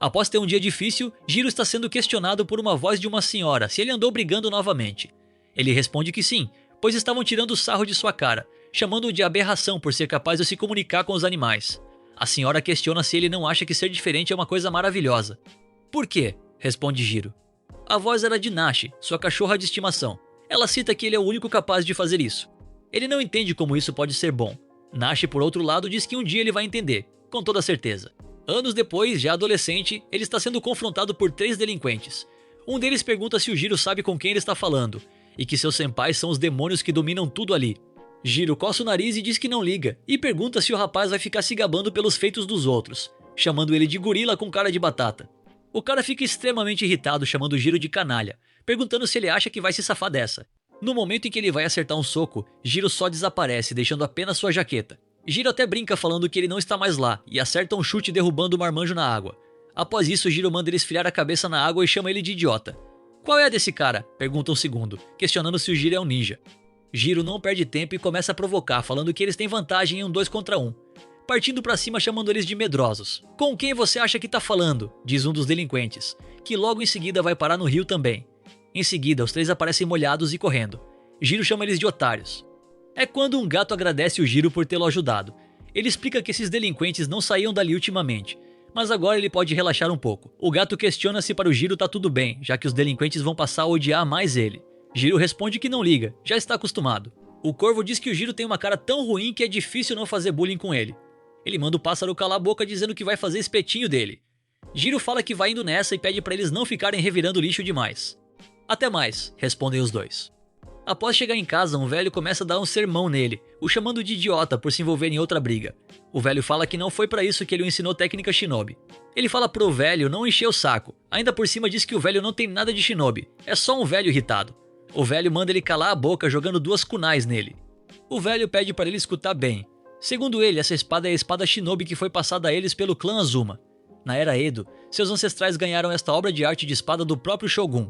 Após ter um dia difícil, Jiro está sendo questionado por uma voz de uma senhora se ele andou brigando novamente. Ele responde que sim, pois estavam tirando sarro de sua cara, chamando-o de aberração por ser capaz de se comunicar com os animais. A senhora questiona se ele não acha que ser diferente é uma coisa maravilhosa. Por quê? Responde Jiro. A voz era de Nashi, sua cachorra de estimação. Ela cita que ele é o único capaz de fazer isso. Ele não entende como isso pode ser bom. Nashi, por outro lado, diz que um dia ele vai entender, com toda certeza. Anos depois, já adolescente, ele está sendo confrontado por 3 delinquentes. Um deles pergunta se o Jiro sabe com quem ele está falando, e que seus senpais são os demônios que dominam tudo ali. Jiro coça o nariz e diz que não liga, e pergunta se o rapaz vai ficar se gabando pelos feitos dos outros, chamando ele de gorila com cara de batata. O cara fica extremamente irritado chamando o Jiro de canalha, perguntando se ele acha que vai se safar dessa. No momento em que ele vai acertar um soco, Jiro só desaparece, deixando apenas sua jaqueta. Jiro até brinca falando que ele não está mais lá, e acerta um chute derrubando o marmanjo na água. Após isso, Jiro manda ele esfriar a cabeça na água e chama ele de idiota. Qual é a desse cara? Pergunta um segundo, questionando se o Jiro é um ninja. Jiro não perde tempo e começa a provocar, falando que eles têm vantagem em um 2 contra 1. Partindo pra cima chamando eles de medrosos. Com quem você acha que tá falando? Diz um dos delinquentes, que logo em seguida vai parar no rio também. Em seguida, os 3 aparecem molhados e correndo. Jiro chama eles de otários. É quando um gato agradece o Jiro por tê-lo ajudado. Ele explica que esses delinquentes não saíam dali ultimamente, mas agora ele pode relaxar um pouco. O gato questiona se para o Jiro tá tudo bem, já que os delinquentes vão passar a odiar mais ele. Jiro responde que não liga, já está acostumado. O corvo diz que o Jiro tem uma cara tão ruim que é difícil não fazer bullying com ele. Ele manda o pássaro calar a boca dizendo que vai fazer espetinho dele. Jiro fala que vai indo nessa e pede para eles não ficarem revirando lixo demais. Até mais, respondem os 2. Após chegar em casa, um velho começa a dar um sermão nele, o chamando de idiota por se envolver em outra briga. O velho fala que não foi pra isso que ele o ensinou técnica shinobi. Ele fala pro velho não encher o saco, ainda por cima diz que o velho não tem nada de shinobi, é só um velho irritado. O velho manda ele calar a boca jogando 2 kunais nele. O velho pede para ele escutar bem. Segundo ele, essa espada é a espada shinobi que foi passada a eles pelo clã Azuma. Na era Edo, seus ancestrais ganharam esta obra de arte de espada do próprio Shogun.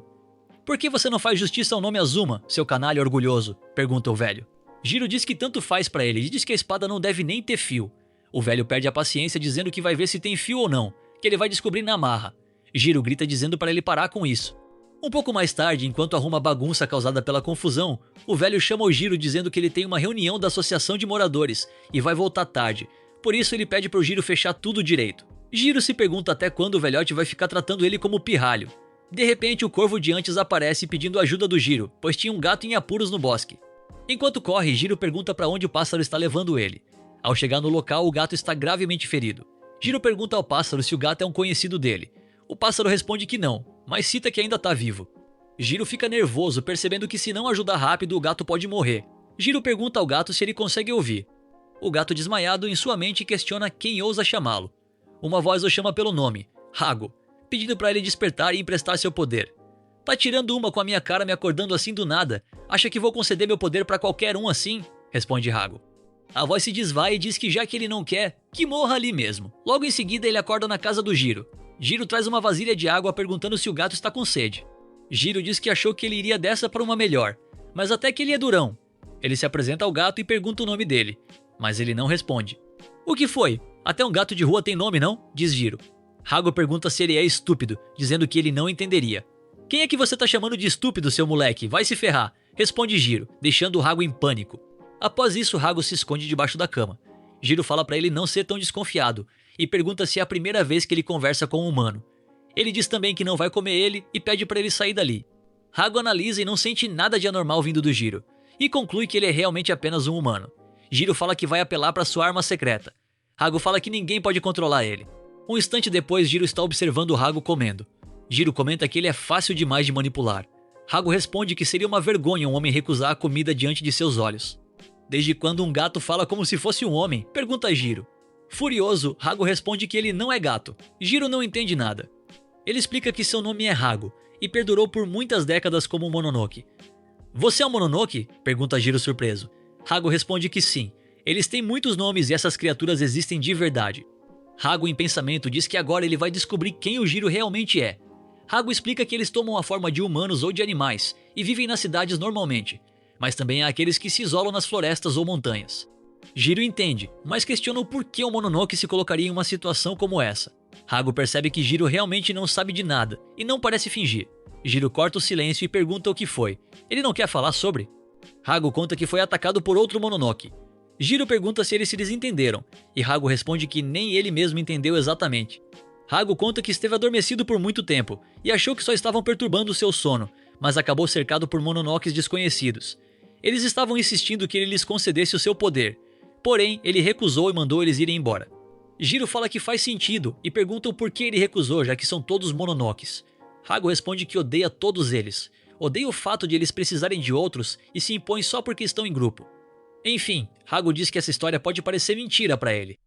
Por que você não faz justiça ao nome Azuma, seu canalha orgulhoso? Pergunta o velho. Jiro diz que tanto faz pra ele e diz que a espada não deve nem ter fio. O velho perde a paciência dizendo que vai ver se tem fio ou não, que ele vai descobrir na marra. Jiro grita dizendo para ele parar com isso. Um pouco mais tarde, enquanto arruma a bagunça causada pela confusão, o velho chama o Jiro dizendo que ele tem uma reunião da associação de moradores e vai voltar tarde. Por isso ele pede pro Jiro fechar tudo direito. Jiro se pergunta até quando o velhote vai ficar tratando ele como pirralho. De repente, o corvo de antes aparece pedindo ajuda do Jiro, pois tinha um gato em apuros no bosque. Enquanto corre, Jiro pergunta para onde o pássaro está levando ele. Ao chegar no local, o gato está gravemente ferido. Jiro pergunta ao pássaro se o gato é um conhecido dele. O pássaro responde que não, mas cita que ainda está vivo. Jiro fica nervoso, percebendo que se não ajudar rápido, o gato pode morrer. Jiro pergunta ao gato se ele consegue ouvir. O gato desmaiado em sua mente questiona quem ousa chamá-lo. Uma voz o chama pelo nome, Hago, pedindo para ele despertar e emprestar seu poder. Tá tirando uma com a minha cara me acordando assim do nada? Acha que vou conceder meu poder para qualquer um assim? Responde Hago. A voz se desvai e diz que já que ele não quer, que morra ali mesmo. Logo em seguida ele acorda na casa do Jiro. Jiro traz uma vasilha de água perguntando se o gato está com sede. Jiro diz que achou que ele iria dessa para uma melhor, mas até que ele é durão. Ele se apresenta ao gato e pergunta o nome dele, mas ele não responde. O que foi? Até um gato de rua tem nome, não? Diz Jiro. Hago pergunta se ele é estúpido, dizendo que ele não entenderia. Quem é que você tá chamando de estúpido, seu moleque? Vai se ferrar, responde Jiro, deixando o Hago em pânico. Após isso, Hago se esconde debaixo da cama. Jiro fala pra ele não ser tão desconfiado e pergunta se é a primeira vez que ele conversa com um humano. Ele diz também que não vai comer ele e pede pra ele sair dali. Hago analisa e não sente nada de anormal vindo do Jiro, e conclui que ele é realmente apenas um humano. Jiro fala que vai apelar pra sua arma secreta. Hago fala que ninguém pode controlar ele. Um instante depois, Jiro está observando o Hago comendo. Jiro comenta que ele é fácil demais de manipular. Hago responde que seria uma vergonha um homem recusar a comida diante de seus olhos. Desde quando um gato fala como se fosse um homem? Pergunta Jiro. Furioso, Hago responde que ele não é gato. Jiro não entende nada. Ele explica que seu nome é Hago e perdurou por muitas décadas como um Mononoke. Você é um Mononoke? Pergunta Jiro surpreso. Hago responde que sim. Eles têm muitos nomes e essas criaturas existem de verdade. Hago em pensamento diz que agora ele vai descobrir quem o Jiro realmente é. Hago explica que eles tomam a forma de humanos ou de animais e vivem nas cidades normalmente, mas também há aqueles que se isolam nas florestas ou montanhas. Jiro entende, mas questiona o porquê o Mononoke se colocaria em uma situação como essa. Hago percebe que Jiro realmente não sabe de nada e não parece fingir. Jiro corta o silêncio e pergunta o que foi. Ele não quer falar sobre? Hago conta que foi atacado por outro Mononoke. Jiro pergunta se eles se desentenderam, e Hago responde que nem ele mesmo entendeu exatamente. Hago conta que esteve adormecido por muito tempo e achou que só estavam perturbando seu sono, mas acabou cercado por Mononokes desconhecidos. Eles estavam insistindo que ele lhes concedesse o seu poder, porém ele recusou e mandou eles irem embora. Jiro fala que faz sentido e perguntam por que ele recusou, já que são todos Mononokes. Hago responde que odeia todos eles, odeia o fato de eles precisarem de outros e se impõe só porque estão em grupo. Enfim, Hago diz que essa história pode parecer mentira pra ele.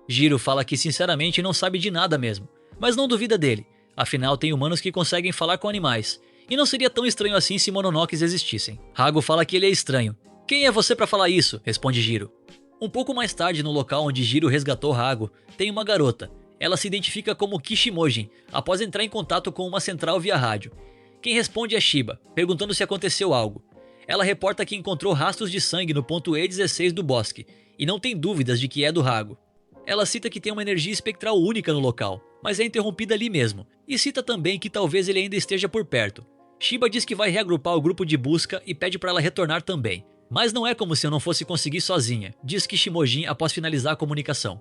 Jiro fala que sinceramente não sabe de nada mesmo, mas não duvida dele, afinal tem humanos que conseguem falar com animais, e não seria tão estranho assim se Mononokes existissem. Hago fala que ele é estranho. Quem é você pra falar isso? Responde Jiro. Um pouco mais tarde, no local onde Jiro resgatou Hago, tem uma garota. Ela se identifica como Kishimojin, após entrar em contato com uma central via rádio. Quem responde é Shiba, perguntando se aconteceu algo. Ela reporta que encontrou rastros de sangue no ponto E16 do bosque, e não tem dúvidas de que é do Hago. Ela cita que tem uma energia espectral única no local, mas é interrompida ali mesmo, e cita também que talvez ele ainda esteja por perto. Shiba diz que vai reagrupar o grupo de busca e pede para ela retornar também. Mas não é como se eu não fosse conseguir sozinha, diz Kishimojin após finalizar a comunicação.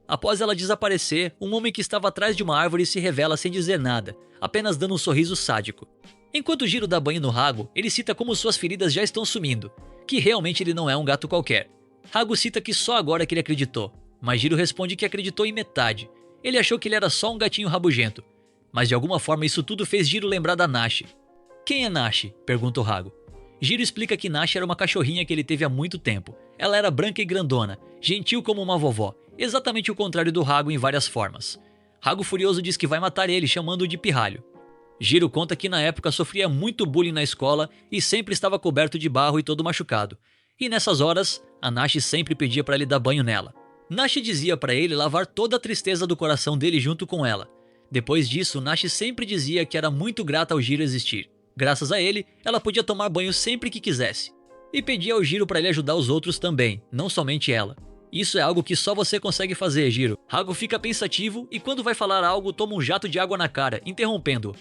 Após ela desaparecer, um homem que estava atrás de uma árvore se revela sem dizer nada, apenas dando um sorriso sádico. Enquanto Jiro dá banho no Hago, ele cita como suas feridas já estão sumindo, que realmente ele não é um gato qualquer. Hago cita que só agora que ele acreditou, mas Jiro responde que acreditou em metade. Ele achou que ele era só um gatinho rabugento, mas de alguma forma isso tudo fez Jiro lembrar da Nashi. Quem é Nashi? Pergunta o Hago. Jiro explica que Nashi era uma cachorrinha que ele teve há muito tempo. Ela era branca e grandona, gentil como uma vovó, exatamente o contrário do Hago em várias formas. Hago furioso diz que vai matar ele, chamando-o de pirralho. Jiro conta que na época sofria muito bullying na escola e sempre estava coberto de barro e todo machucado. E nessas horas, a Nashi sempre pedia para ele dar banho nela. Nashi dizia para ele lavar toda a tristeza do coração dele junto com ela. Depois disso, Nashi sempre dizia que era muito grata ao Jiro existir. Graças a ele, ela podia tomar banho sempre que quisesse. E pedia ao Jiro para ele ajudar os outros também, não somente ela. Isso é algo que só você consegue fazer, Jiro. Hago fica pensativo e quando vai falar algo toma um jato de água na cara, interrompendo-o.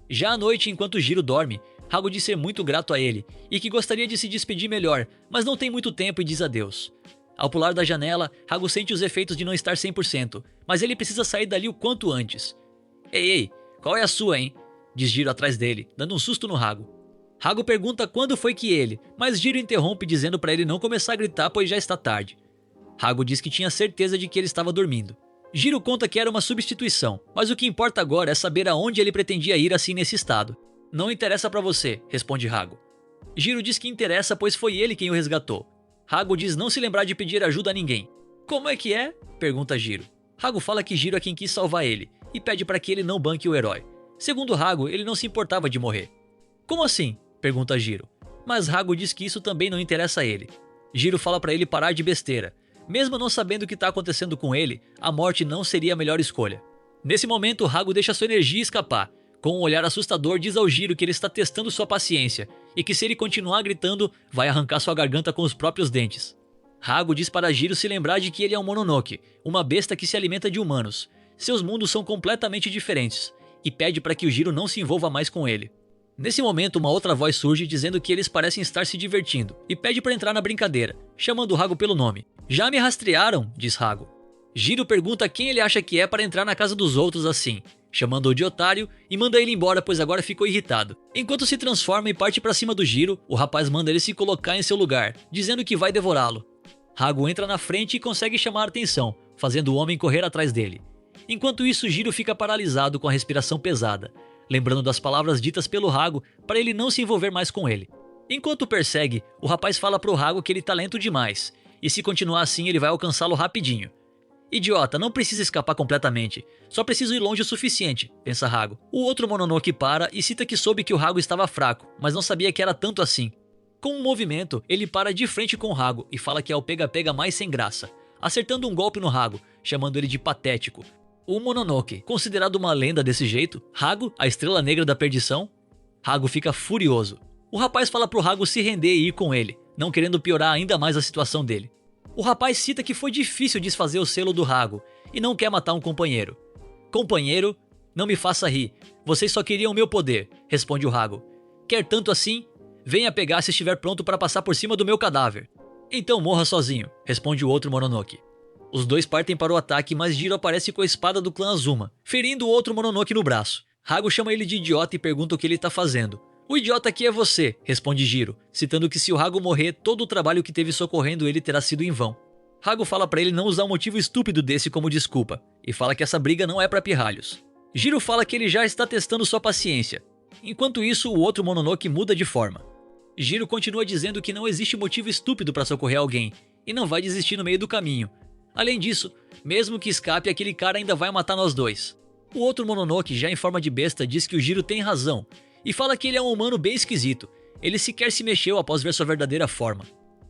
Já à noite, enquanto Jiro dorme, Hago diz ser muito grato a ele e que gostaria de se despedir melhor, mas não tem muito tempo e diz adeus. Ao pular da janela, Hago sente os efeitos de não estar 100%, mas ele precisa sair dali o quanto antes. Ei, qual é a sua, hein? Diz Jiro atrás dele, dando um susto no Hago. Hago pergunta quando foi que ele, mas Jiro interrompe dizendo para ele não começar a gritar pois já está tarde. Hago diz que tinha certeza de que ele estava dormindo. Jiro conta que era uma substituição, mas o que importa agora é saber aonde ele pretendia ir assim nesse estado. Não interessa pra você, responde Hago. Jiro diz que interessa pois foi ele quem o resgatou. Hago diz não se lembrar de pedir ajuda a ninguém. Como é que é? Pergunta Jiro. Hago fala que Jiro é quem quis salvar ele e pede para que ele não banque o herói. Segundo Hago, ele não se importava de morrer. Como assim? Pergunta Jiro. Mas Hago diz que isso também não interessa a ele. Jiro fala para ele parar de besteira. Mesmo não sabendo o que está acontecendo com ele, a morte não seria a melhor escolha. Nesse momento, Hago deixa sua energia escapar. Com um olhar assustador, diz ao Jiro que ele está testando sua paciência e que se ele continuar gritando, vai arrancar sua garganta com os próprios dentes. Hago diz para Jiro se lembrar de que ele é um Mononoke, uma besta que se alimenta de humanos. Seus mundos são completamente diferentes, e pede para que o Jiro não se envolva mais com ele. Nesse momento, uma outra voz surge dizendo que eles parecem estar se divertindo, e pede para entrar na brincadeira, chamando Hago pelo nome. Já me rastrearam, diz Hago. Jiro pergunta quem ele acha que é para entrar na casa dos outros assim, chamando-o de otário e manda ele embora pois agora ficou irritado. Enquanto se transforma e parte para cima do Jiro, o rapaz manda ele se colocar em seu lugar, dizendo que vai devorá-lo. Hago entra na frente e consegue chamar a atenção, fazendo o homem correr atrás dele. Enquanto isso, Jiro fica paralisado com a respiração pesada, lembrando das palavras ditas pelo Hago para ele não se envolver mais com ele. Enquanto persegue, o rapaz fala pro Hago que ele tá lento demais, e se continuar assim ele vai alcançá-lo rapidinho. Idiota, não precisa escapar completamente, só preciso ir longe o suficiente, pensa Hago. O outro Mononoke para e cita que soube que o Hago estava fraco, mas não sabia que era tanto assim. Com um movimento, ele para de frente com o Hago e fala que é o pega-pega mais sem graça, acertando um golpe no Hago, chamando ele de patético. O Mononoke, considerado uma lenda desse jeito, Hago, a estrela negra da perdição? Hago fica furioso. O rapaz fala pro Hago se render e ir com ele, não querendo piorar ainda mais a situação dele. O rapaz cita que foi difícil desfazer o selo do Hago e não quer matar um companheiro. Companheiro, não me faça rir. Vocês só queriam o meu poder, responde o Hago. Quer tanto assim? Venha pegar se estiver pronto para passar por cima do meu cadáver. Então morra sozinho, responde o outro Mononoke. Os dois partem para o ataque, mas Jiro aparece com a espada do clã Azuma, ferindo o outro Mononoke no braço. Hago chama ele de idiota e pergunta o que ele está fazendo. O idiota aqui é você, responde Jiro, citando que se o Hago morrer, todo o trabalho que teve socorrendo ele terá sido em vão. Hago fala para ele não usar um motivo estúpido desse como desculpa, e fala que essa briga não é para pirralhos. Jiro fala que ele já está testando sua paciência. Enquanto isso, o outro Mononoke muda de forma. Jiro continua dizendo que não existe motivo estúpido para socorrer alguém, e não vai desistir no meio do caminho. Além disso, mesmo que escape, aquele cara ainda vai matar nós dois. O outro Mononoke, já em forma de besta, diz que o Jiro tem razão, e fala que ele é um humano bem esquisito. Ele sequer se mexeu após ver sua verdadeira forma.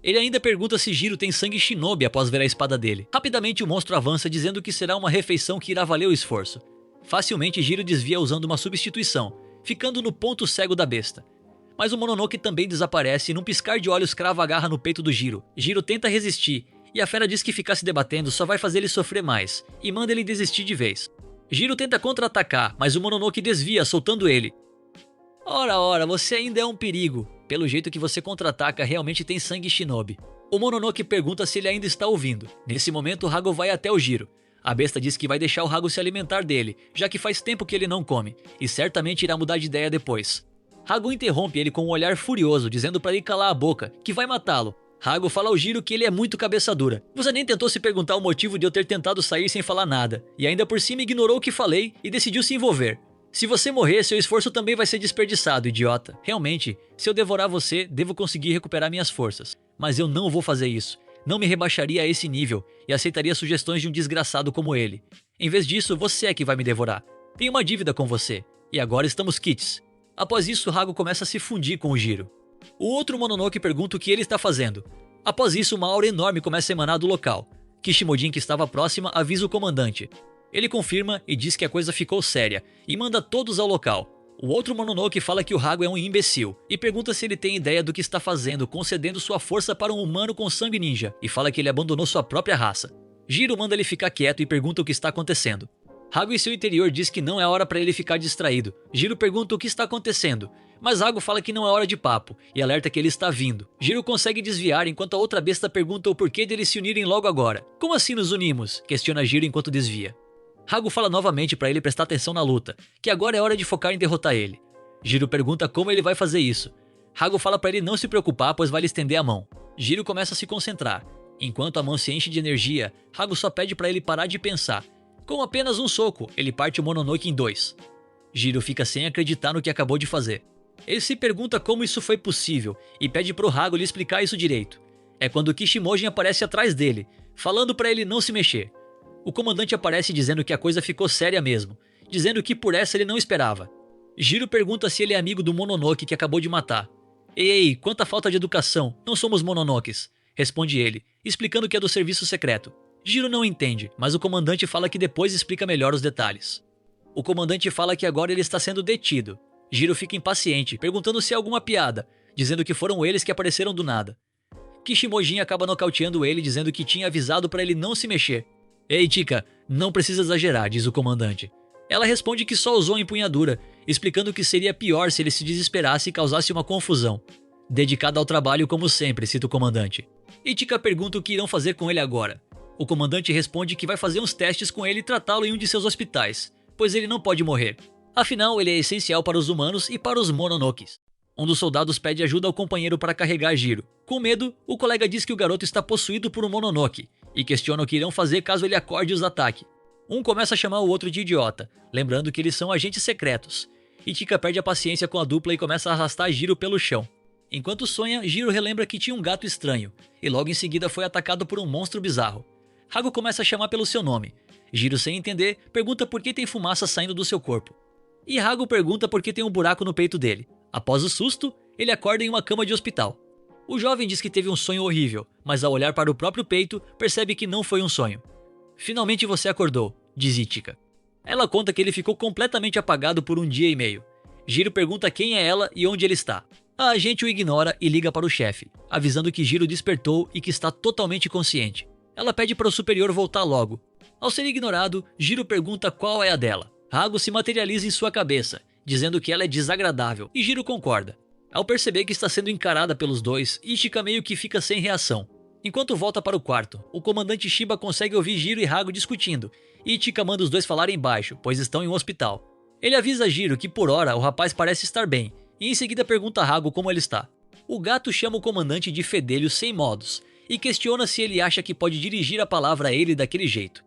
Ele ainda pergunta se Jiro tem sangue shinobi após ver a espada dele. Rapidamente o monstro avança dizendo que será uma refeição que irá valer o esforço. Facilmente Jiro desvia usando uma substituição, ficando no ponto cego da besta. Mas o Mononoke também desaparece e num piscar de olhos crava a garra no peito do Jiro. Jiro tenta resistir, e a fera diz que ficar se debatendo só vai fazer ele sofrer mais, e manda ele desistir de vez. Jiro tenta contra-atacar, mas o Mononoke desvia, soltando ele. Ora, você ainda é um perigo. Pelo jeito que você contra-ataca, realmente tem sangue shinobi. O Mononoke pergunta se ele ainda está ouvindo. Nesse momento, o Hago vai até o Jiro. A besta diz que vai deixar o Hago se alimentar dele, já que faz tempo que ele não come, e certamente irá mudar de ideia depois. Hago interrompe ele com um olhar furioso, dizendo para ele calar a boca, que vai matá-lo. Hago fala ao Jiro que ele é muito cabeça dura. Você nem tentou se perguntar o motivo de eu ter tentado sair sem falar nada, e ainda por cima ignorou o que falei e decidiu se envolver. Se você morrer, seu esforço também vai ser desperdiçado, idiota. Realmente, se eu devorar você, devo conseguir recuperar minhas forças. Mas eu não vou fazer isso. Não me rebaixaria a esse nível e aceitaria sugestões de um desgraçado como ele. Em vez disso, você é que vai me devorar. Tenho uma dívida com você, e agora estamos quites. Após isso, Hago começa a se fundir com o Jiro. O outro Mononoke pergunta o que ele está fazendo. Após isso, uma aura enorme começa a emanar do local. Kishimojin, que estava próxima, avisa o comandante. Ele confirma e diz que a coisa ficou séria, e manda todos ao local. O outro Mononoke fala que o Hago é um imbecil, e pergunta se ele tem ideia do que está fazendo, concedendo sua força para um humano com sangue ninja, e fala que ele abandonou sua própria raça. Jiro manda ele ficar quieto e pergunta o que está acontecendo. Hago em seu interior diz que não é hora para ele ficar distraído. Jiro pergunta o que está acontecendo, mas Hago fala que não é hora de papo, e alerta que ele está vindo. Jiro consegue desviar enquanto a outra besta pergunta o porquê deles se unirem logo agora. Como assim nos unimos? Questiona Jiro enquanto desvia. Hago fala novamente para ele prestar atenção na luta, que agora é hora de focar em derrotar ele. Jiro pergunta como ele vai fazer isso. Hago fala para ele não se preocupar, pois vai lhe estender a mão. Jiro começa a se concentrar. Enquanto a mão se enche de energia, Hago só pede para ele parar de pensar. Com apenas um soco, ele parte o Mononoke em dois. Jiro fica sem acreditar no que acabou de fazer. Ele se pergunta como isso foi possível e pede pro Hago lhe explicar isso direito. É quando Kishimojin aparece atrás dele, falando para ele não se mexer. O comandante aparece dizendo que a coisa ficou séria mesmo, dizendo que por essa ele não esperava. Jiro pergunta se ele é amigo do Mononoke que acabou de matar. Ei, quanta falta de educação, não somos Mononokes, responde ele, explicando que é do serviço secreto. Jiro não entende, mas o comandante fala que depois explica melhor os detalhes. O comandante fala que agora ele está sendo detido. Jiro fica impaciente, perguntando se é alguma piada, dizendo que foram eles que apareceram do nada. Kishimojin acaba nocauteando ele, dizendo que tinha avisado para ele não se mexer. Ei, Tika, não precisa exagerar, diz o comandante. Ela responde que só usou a empunhadura, explicando que seria pior se ele se desesperasse e causasse uma confusão. Dedicada ao trabalho como sempre, cita o comandante. E Tika pergunta o que irão fazer com ele agora. O comandante responde que vai fazer uns testes com ele e tratá-lo em um de seus hospitais, pois ele não pode morrer. Afinal, ele é essencial para os humanos e para os Mononokes. Um dos soldados pede ajuda ao companheiro para carregar Jiro. Com medo, o colega diz que o garoto está possuído por um Mononoke, e questiona o que irão fazer caso ele acorde e os ataque. Um começa a chamar o outro de idiota, lembrando que eles são agentes secretos. E Tika perde a paciência com a dupla e começa a arrastar Jiro pelo chão. Enquanto sonha, Jiro relembra que tinha um gato estranho, e logo em seguida foi atacado por um monstro bizarro. Hago começa a chamar pelo seu nome. Jiro, sem entender, pergunta por que tem fumaça saindo do seu corpo. E Hago pergunta por que tem um buraco no peito dele. Após o susto, ele acorda em uma cama de hospital. O jovem diz que teve um sonho horrível, mas ao olhar para o próprio peito, percebe que não foi um sonho. Finalmente você acordou, diz Ichika. Ela conta que ele ficou completamente apagado por um dia e meio. Jiro pergunta quem é ela e onde ele está. A agente o ignora e liga para o chefe, avisando que Jiro despertou e que está totalmente consciente. Ela pede para o superior voltar logo. Ao ser ignorado, Jiro pergunta qual é a dela. Hago se materializa em sua cabeça, dizendo que ela é desagradável, e Jiro concorda. Ao perceber que está sendo encarada pelos dois, Ichika meio que fica sem reação. Enquanto volta para o quarto, o comandante Shiba consegue ouvir Jiro e Hago discutindo, e Ichika manda os dois falarem baixo, pois estão em um hospital. Ele avisa Jiro que por hora o rapaz parece estar bem, e em seguida pergunta a Hago como ele está. O gato chama o comandante de fedelho sem modos, e questiona se ele acha que pode dirigir a palavra a ele daquele jeito.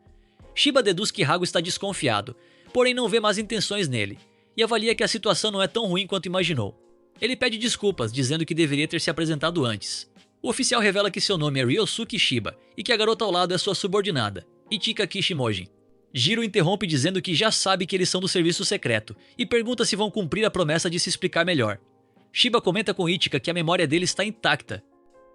Shiba deduz que Hago está desconfiado, porém não vê más intenções nele, e avalia que a situação não é tão ruim quanto imaginou. Ele pede desculpas, dizendo que deveria ter se apresentado antes. O oficial revela que seu nome é Ryosuke Shiba, e que a garota ao lado é sua subordinada, Ichika Kishimojin. Jiro interrompe dizendo que já sabe que eles são do serviço secreto, e pergunta se vão cumprir a promessa de se explicar melhor. Shiba comenta com Ichika que a memória dele está intacta.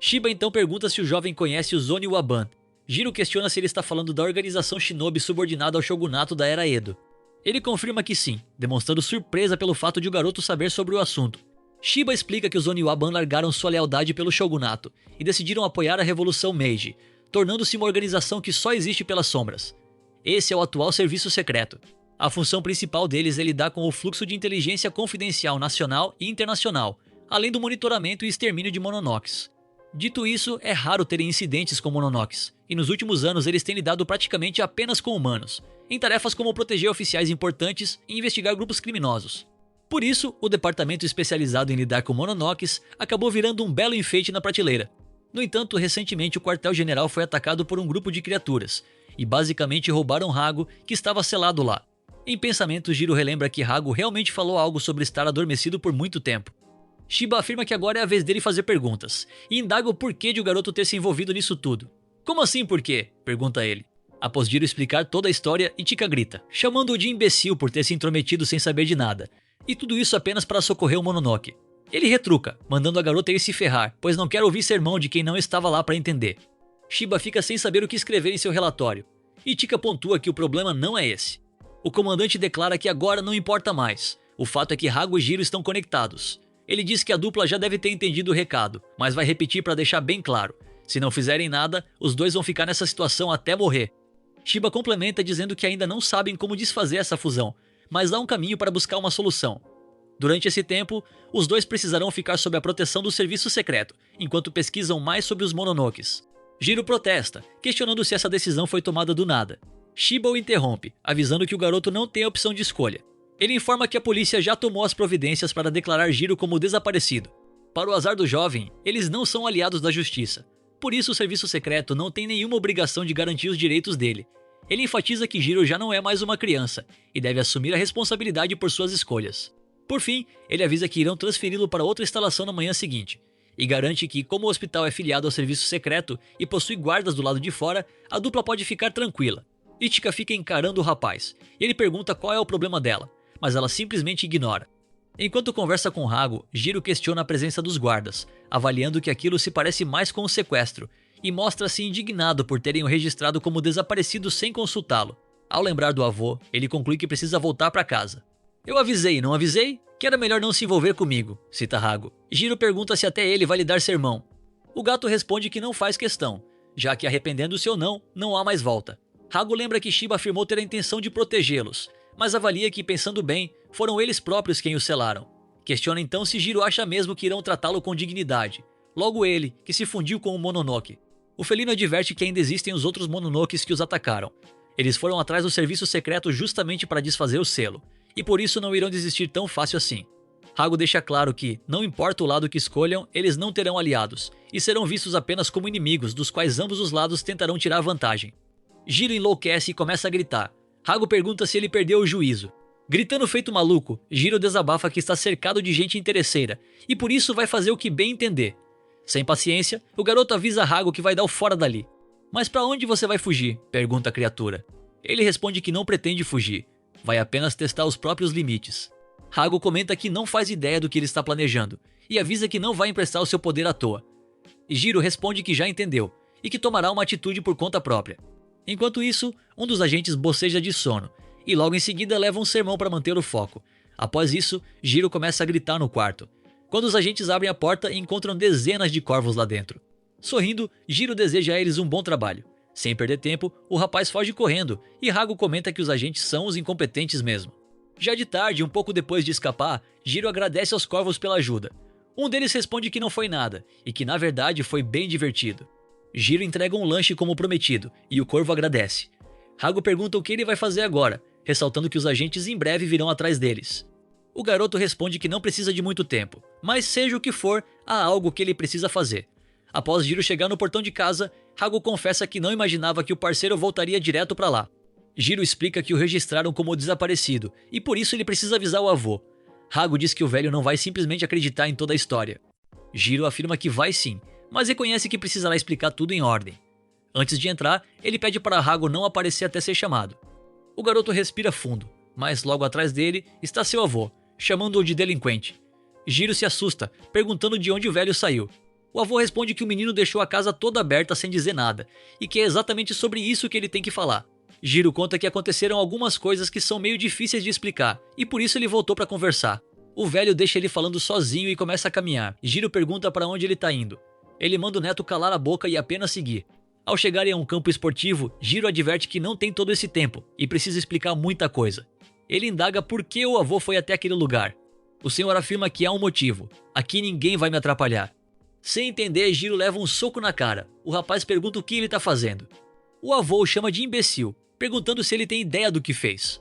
Shiba então pergunta se o jovem conhece o Zoni Waban. Jiro questiona se ele está falando da organização shinobi subordinada ao shogunato da era Edo. Ele confirma que sim, demonstrando surpresa pelo fato de o garoto saber sobre o assunto. Shiba explica que os Oniwaban largaram sua lealdade pelo shogunato e decidiram apoiar a Revolução Meiji, tornando-se uma organização que só existe pelas sombras. Esse é o atual serviço secreto. A função principal deles é lidar com o fluxo de inteligência confidencial nacional e internacional, além do monitoramento e extermínio de Mononokes. Dito isso, é raro terem incidentes com Mononokes, e nos últimos anos eles têm lidado praticamente apenas com humanos, em tarefas como proteger oficiais importantes e investigar grupos criminosos. Por isso, o departamento especializado em lidar com Mononokes acabou virando um belo enfeite na prateleira. No entanto, recentemente o quartel-general foi atacado por um grupo de criaturas, e basicamente roubaram Hago, que estava selado lá. Em pensamento, Jiro relembra que Hago realmente falou algo sobre estar adormecido por muito tempo. Shiba afirma que agora é a vez dele fazer perguntas, e indaga o porquê de o garoto ter se envolvido nisso tudo. Como assim por quê? Pergunta ele. Após Jiro explicar toda a história, Ichika grita, chamando-o de imbecil por ter se intrometido sem saber de nada, e tudo isso apenas para socorrer o Mononoke. Ele retruca, mandando a garota ir se ferrar, pois não quer ouvir sermão de quem não estava lá para entender. Shiba fica sem saber o que escrever em seu relatório. Ichika pontua que o problema não é esse. O comandante declara que agora não importa mais. O fato é que Hago e Jiro estão conectados. Ele diz que a dupla já deve ter entendido o recado, mas vai repetir para deixar bem claro. Se não fizerem nada, os dois vão ficar nessa situação até morrer. Shiba complementa dizendo que ainda não sabem como desfazer essa fusão, mas há um caminho para buscar uma solução. Durante esse tempo, os dois precisarão ficar sob a proteção do serviço secreto, enquanto pesquisam mais sobre os Mononokes. Jiro protesta, questionando se essa decisão foi tomada do nada. Shiba o interrompe, avisando que o garoto não tem a opção de escolha. Ele informa que a polícia já tomou as providências para declarar Jiro como desaparecido. Para o azar do jovem, eles não são aliados da justiça. Por isso o serviço secreto não tem nenhuma obrigação de garantir os direitos dele. Ele enfatiza que Jiro já não é mais uma criança e deve assumir a responsabilidade por suas escolhas. Por fim, ele avisa que irão transferi-lo para outra instalação na manhã seguinte, e garante que, como o hospital é filiado ao serviço secreto e possui guardas do lado de fora, a dupla pode ficar tranquila. Ichika fica encarando o rapaz, e ele pergunta qual é o problema dela, mas ela simplesmente ignora. Enquanto conversa com Hago, Jiro questiona a presença dos guardas, avaliando que aquilo se parece mais com um sequestro, e mostra-se indignado por terem o registrado como desaparecido sem consultá-lo. Ao lembrar do avô, ele conclui que precisa voltar para casa. Eu avisei, não avisei? Que era melhor não se envolver comigo, cita Hago. Jiro pergunta se até ele vai lhe dar sermão. O gato responde que não faz questão, já que arrependendo-se ou não, não há mais volta. Hago lembra que Shiba afirmou ter a intenção de protegê-los, mas avalia que, pensando bem, foram eles próprios quem os selaram. Questiona então se Jiro acha mesmo que irão tratá-lo com dignidade. Logo ele, que se fundiu com o Mononoke. O felino adverte que ainda existem os outros Mononokes que os atacaram. Eles foram atrás do serviço secreto justamente para desfazer o selo, e por isso não irão desistir tão fácil assim. Hago deixa claro que, não importa o lado que escolham, eles não terão aliados, e serão vistos apenas como inimigos, dos quais ambos os lados tentarão tirar vantagem. Jiro enlouquece e começa a gritar. Hago pergunta se ele perdeu o juízo. Gritando feito maluco, Jiro desabafa que está cercado de gente interesseira, e por isso vai fazer o que bem entender. Sem paciência, o garoto avisa Hago que vai dar o fora dali. Mas para onde você vai fugir? Pergunta a criatura. Ele responde que não pretende fugir, vai apenas testar os próprios limites. Hago comenta que não faz ideia do que ele está planejando, e avisa que não vai emprestar o seu poder à toa. Jiro responde que já entendeu, e que tomará uma atitude por conta própria. Enquanto isso, um dos agentes boceja de sono, e logo em seguida leva um sermão para manter o foco. Após isso, Jiro começa a gritar no quarto. Quando os agentes abrem a porta, encontram dezenas de corvos lá dentro. Sorrindo, Jiro deseja a eles um bom trabalho. Sem perder tempo, o rapaz foge correndo e Hago comenta que os agentes são os incompetentes mesmo. Já de tarde, um pouco depois de escapar, Jiro agradece aos corvos pela ajuda. Um deles responde que não foi nada e que na verdade foi bem divertido. Jiro entrega um lanche como prometido e o corvo agradece. Hago pergunta o que ele vai fazer agora, ressaltando que os agentes em breve virão atrás deles. O garoto responde que não precisa de muito tempo, mas seja o que for, há algo que ele precisa fazer. Após Jiro chegar no portão de casa, Hago confessa que não imaginava que o parceiro voltaria direto para lá. Jiro explica que o registraram como desaparecido e por isso ele precisa avisar o avô. Hago diz que o velho não vai simplesmente acreditar em toda a história. Jiro afirma que vai sim, mas reconhece que precisará explicar tudo em ordem. Antes de entrar, ele pede para Hago não aparecer até ser chamado. O garoto respira fundo, mas logo atrás dele está seu avô, chamando-o de delinquente. Jiro se assusta, perguntando de onde o velho saiu. O avô responde que o menino deixou a casa toda aberta sem dizer nada, e que é exatamente sobre isso que ele tem que falar. Jiro conta que aconteceram algumas coisas que são meio difíceis de explicar, e por isso ele voltou para conversar. O velho deixa ele falando sozinho e começa a caminhar. Jiro pergunta para onde ele está indo. Ele manda o neto calar a boca e apenas seguir. Ao chegarem a um campo esportivo, Jiro adverte que não tem todo esse tempo e precisa explicar muita coisa. Ele indaga por que o avô foi até aquele lugar. O senhor afirma que há um motivo. Aqui ninguém vai me atrapalhar. Sem entender, Jiro leva um soco na cara. O rapaz pergunta o que ele está fazendo. O avô o chama de imbecil, perguntando se ele tem ideia do que fez.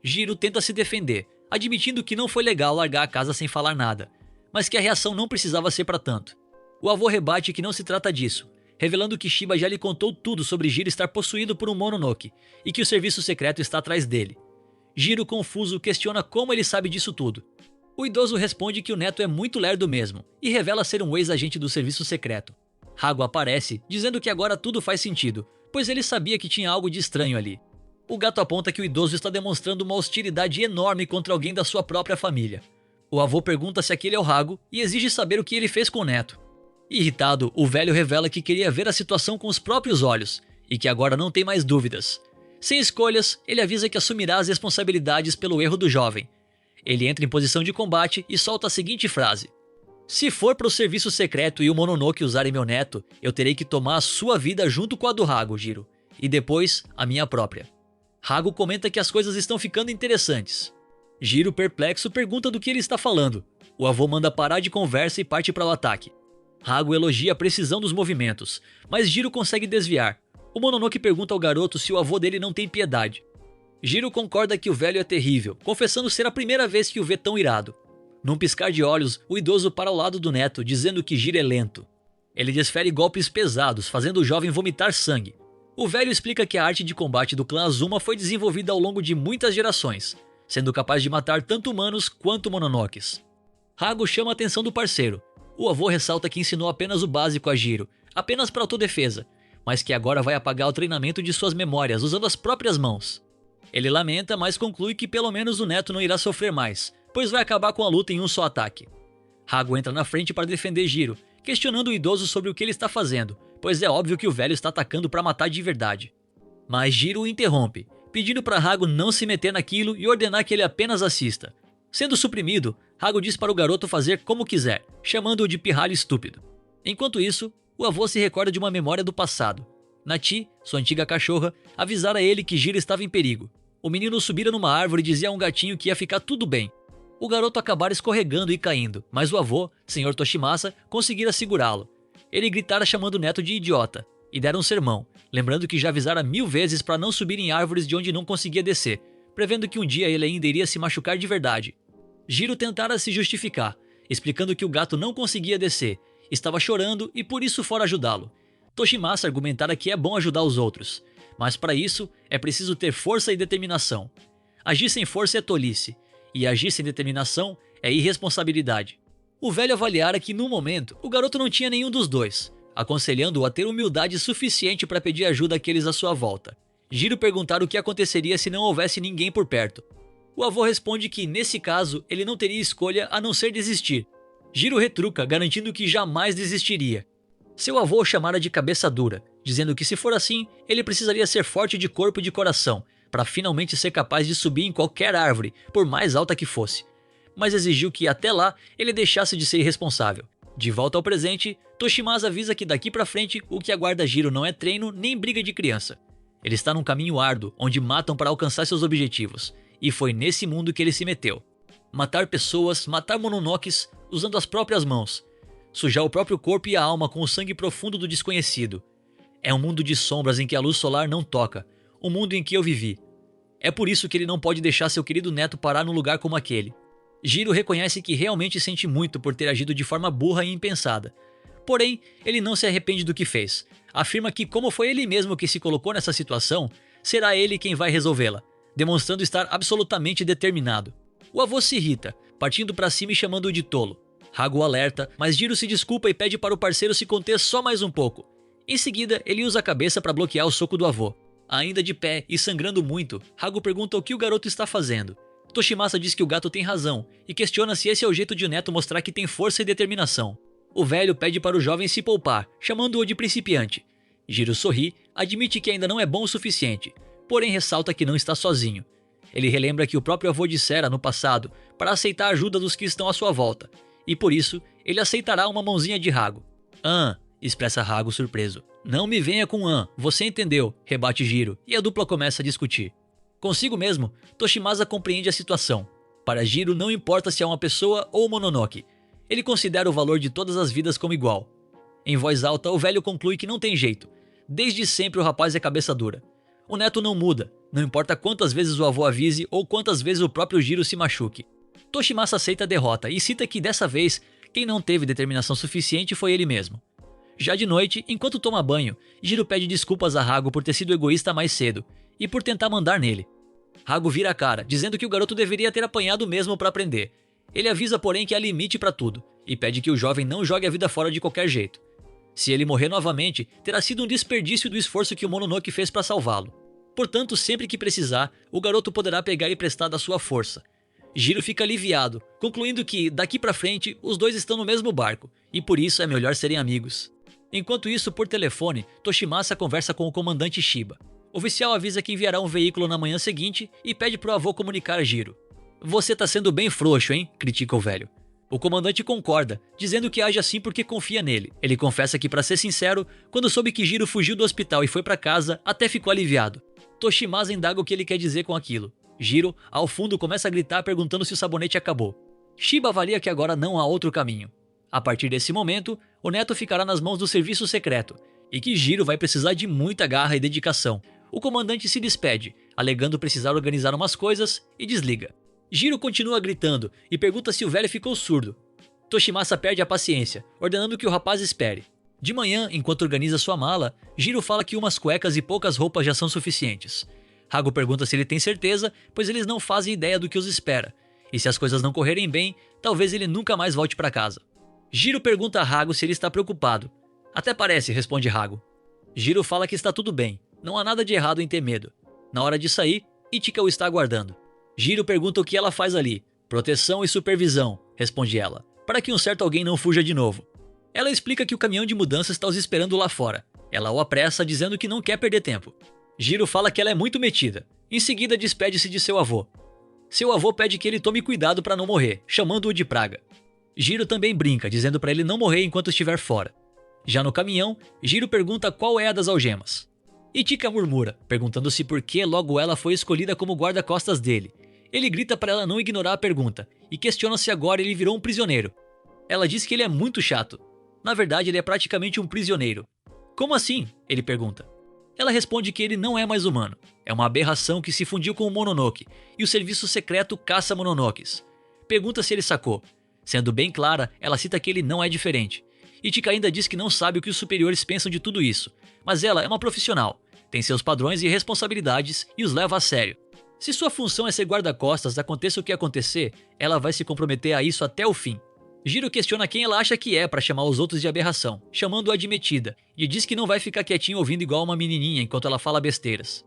Jiro tenta se defender, admitindo que não foi legal largar a casa sem falar nada, mas que a reação não precisava ser para tanto. O avô rebate que não se trata disso, revelando que Shiba já lhe contou tudo sobre Jiro estar possuído por um Mononoke e que o serviço secreto está atrás dele. Jiro, confuso, questiona como ele sabe disso tudo. O idoso responde que o neto é muito lerdo mesmo e revela ser um ex-agente do serviço secreto. Hago aparece, dizendo que agora tudo faz sentido, pois ele sabia que tinha algo de estranho ali. O gato aponta que o idoso está demonstrando uma hostilidade enorme contra alguém da sua própria família. O avô pergunta se aquele é o Hago e exige saber o que ele fez com o neto. Irritado, o velho revela que queria ver a situação com os próprios olhos e que agora não tem mais dúvidas. Sem escolhas, ele avisa que assumirá as responsabilidades pelo erro do jovem. Ele entra em posição de combate e solta a seguinte frase: "Se for para o serviço secreto e o Mononoke usarem meu neto, eu terei que tomar a sua vida junto com a do Hago, Jiro, e depois a minha própria." Hago comenta que as coisas estão ficando interessantes. Jiro, perplexo, pergunta do que ele está falando. O avô manda parar de conversa e parte para o ataque. Hago elogia a precisão dos movimentos, mas Jiro consegue desviar. O Mononoke pergunta ao garoto se o avô dele não tem piedade. Jiro concorda que o velho é terrível, confessando ser a primeira vez que o vê tão irado. Num piscar de olhos, o idoso para ao lado do neto, dizendo que Jiro é lento. Ele desfere golpes pesados, fazendo o jovem vomitar sangue. O velho explica que a arte de combate do clã Azuma foi desenvolvida ao longo de muitas gerações, sendo capaz de matar tanto humanos quanto mononokes. Hago chama a atenção do parceiro. O avô ressalta que ensinou apenas o básico a Jiro, apenas para autodefesa, mas que agora vai apagar o treinamento de suas memórias usando as próprias mãos. Ele lamenta, mas conclui que pelo menos o neto não irá sofrer mais, pois vai acabar com a luta em um só ataque. Hago entra na frente para defender Jiro, questionando o idoso sobre o que ele está fazendo, pois é óbvio que o velho está atacando para matar de verdade. Mas Jiro o interrompe, pedindo para Hago não se meter naquilo e ordenar que ele apenas assista. Sendo suprimido, Hago diz para o garoto fazer como quiser, chamando-o de pirralho estúpido. Enquanto isso, o avô se recorda de uma memória do passado. Nati, sua antiga cachorra, avisara ele que Jiro estava em perigo. O menino subira numa árvore e dizia a um gatinho que ia ficar tudo bem. O garoto acabara escorregando e caindo, mas o avô, Sr. Toshimasa, conseguira segurá-lo. Ele gritara chamando o neto de idiota, e dera um sermão, lembrando que já avisara 1000 vezes para não subir em árvores de onde não conseguia descer, prevendo que um dia ele ainda iria se machucar de verdade. Jiro tentara se justificar, explicando que o gato não conseguia descer, estava chorando e por isso fora ajudá-lo. Toshimasa argumentara que é bom ajudar os outros, mas para isso é preciso ter força e determinação. Agir sem força é tolice, e agir sem determinação é irresponsabilidade. O velho avaliara que no momento o garoto não tinha nenhum dos dois, aconselhando-o a ter humildade suficiente para pedir ajuda àqueles à sua volta. Jiro perguntara o que aconteceria se não houvesse ninguém por perto. O avô responde que, nesse caso, ele não teria escolha a não ser desistir. Jiro retruca, garantindo que jamais desistiria. Seu avô o chamara de cabeça dura, dizendo que se for assim, ele precisaria ser forte de corpo e de coração, para finalmente ser capaz de subir em qualquer árvore, por mais alta que fosse. Mas exigiu que, até lá, ele deixasse de ser irresponsável. De volta ao presente, Toshimasa avisa que daqui pra frente o que aguarda Jiro não é treino nem briga de criança. Ele está num caminho árduo, onde matam para alcançar seus objetivos, e foi nesse mundo que ele se meteu. Matar pessoas, matar mononokes usando as próprias mãos, sujar o próprio corpo e a alma com o sangue profundo do desconhecido. É um mundo de sombras em que a luz solar não toca, um mundo em que eu vivi. É por isso que ele não pode deixar seu querido neto parar num lugar como aquele. Jiro reconhece que realmente sente muito por ter agido de forma burra e impensada. Porém, ele não se arrepende do que fez. Afirma que, como foi ele mesmo que se colocou nessa situação, será ele quem vai resolvê-la, demonstrando estar absolutamente determinado. O avô se irrita, partindo para cima e chamando-o de tolo. Hago alerta, mas Jiro se desculpa e pede para o parceiro se conter só mais um pouco. Em seguida, ele usa a cabeça para bloquear o soco do avô. Ainda de pé e sangrando muito, Hago pergunta o que o garoto está fazendo. Toshimasa diz que o gato tem razão e questiona se esse é o jeito de o neto mostrar que tem força e determinação. O velho pede para o jovem se poupar, chamando-o de principiante. Jiro sorri, admite que ainda não é bom o suficiente, porém ressalta que não está sozinho. Ele relembra que o próprio avô dissera no passado para aceitar a ajuda dos que estão à sua volta, e por isso ele aceitará uma mãozinha de Hago. Expressa Hago surpreso. Não me venha com você entendeu, rebate Jiro, e a dupla começa a discutir. Consigo mesmo, Toshimasa compreende a situação. Para Jiro não importa se é uma pessoa ou Mononoke, ele considera o valor de todas as vidas como igual. Em voz alta, o velho conclui que não tem jeito. Desde sempre o rapaz é cabeça dura. O neto não muda, não importa quantas vezes o avô avise ou quantas vezes o próprio Jiro se machuque. Toshimasa aceita a derrota e cita que dessa vez, quem não teve determinação suficiente foi ele mesmo. Já de noite, enquanto toma banho, Jiro pede desculpas a Hago por ter sido egoísta mais cedo e por tentar mandar nele. Hago vira a cara, dizendo que o garoto deveria ter apanhado mesmo para aprender. Ele avisa, porém, que há limite para tudo e pede que o jovem não jogue a vida fora de qualquer jeito. Se ele morrer novamente, terá sido um desperdício do esforço que o Mononoke fez para salvá-lo. Portanto, sempre que precisar, o garoto poderá pegar emprestado a sua força. Jiro fica aliviado, concluindo que, daqui pra frente, os dois estão no mesmo barco, e por isso é melhor serem amigos. Enquanto isso, por telefone, Toshimasa conversa com o comandante Shiba. O oficial avisa que enviará um veículo na manhã seguinte e pede pro avô comunicar a Jiro. Você tá sendo bem frouxo, hein? Critica o velho. O comandante concorda, dizendo que age assim porque confia nele. Ele confessa que, pra ser sincero, quando soube que Jiro fugiu do hospital e foi pra casa, até ficou aliviado. Toshimasa indaga o que ele quer dizer com aquilo. Jiro, ao fundo, começa a gritar perguntando se o sabonete acabou. Shiba avalia que agora não há outro caminho. A partir desse momento, o neto ficará nas mãos do serviço secreto, e que Jiro vai precisar de muita garra e dedicação. O comandante se despede, alegando precisar organizar umas coisas, e desliga. Jiro continua gritando e pergunta se o velho ficou surdo. Toshimasa perde a paciência, ordenando que o rapaz espere. De manhã, enquanto organiza sua mala, Jiro fala que umas cuecas e poucas roupas já são suficientes. Hago pergunta se ele tem certeza, pois eles não fazem ideia do que os espera, e se as coisas não correrem bem, talvez ele nunca mais volte para casa. Jiro pergunta a Hago se ele está preocupado. Até parece, responde Hago. Jiro fala que está tudo bem, não há nada de errado em ter medo. Na hora de sair, Ichika o está aguardando. Jiro pergunta o que ela faz ali. Proteção e supervisão, responde ela, para que um certo alguém não fuja de novo. Ela explica que o caminhão de mudança está os esperando lá fora. Ela o apressa, dizendo que não quer perder tempo. Jiro fala que ela é muito metida. Em seguida, despede-se de seu avô. Seu avô pede que ele tome cuidado para não morrer, chamando-o de praga. Jiro também brinca, dizendo para ele não morrer enquanto estiver fora. Já no caminhão, Jiro pergunta qual é a das algemas. Ichika murmura, perguntando-se por que logo ela foi escolhida como guarda-costas dele. Ele grita para ela não ignorar a pergunta, e questiona se agora ele virou um prisioneiro. Ela diz que ele é muito chato. Na verdade, ele é praticamente um prisioneiro. Como assim? Ele pergunta. Ela responde que ele não é mais humano. É uma aberração que se fundiu com o Mononoke, e o serviço secreto caça Mononokes. Pergunta se ele sacou. Sendo bem clara, ela cita que ele não é diferente. Ichika ainda diz que não sabe o que os superiores pensam de tudo isso, mas ela é uma profissional, tem seus padrões e responsabilidades e os leva a sério. Se sua função é ser guarda-costas, aconteça o que acontecer, ela vai se comprometer a isso até o fim. Jiro questiona quem ela acha que é para chamar os outros de aberração, chamando-a de metida, e diz que não vai ficar quietinho ouvindo igual uma menininha enquanto ela fala besteiras.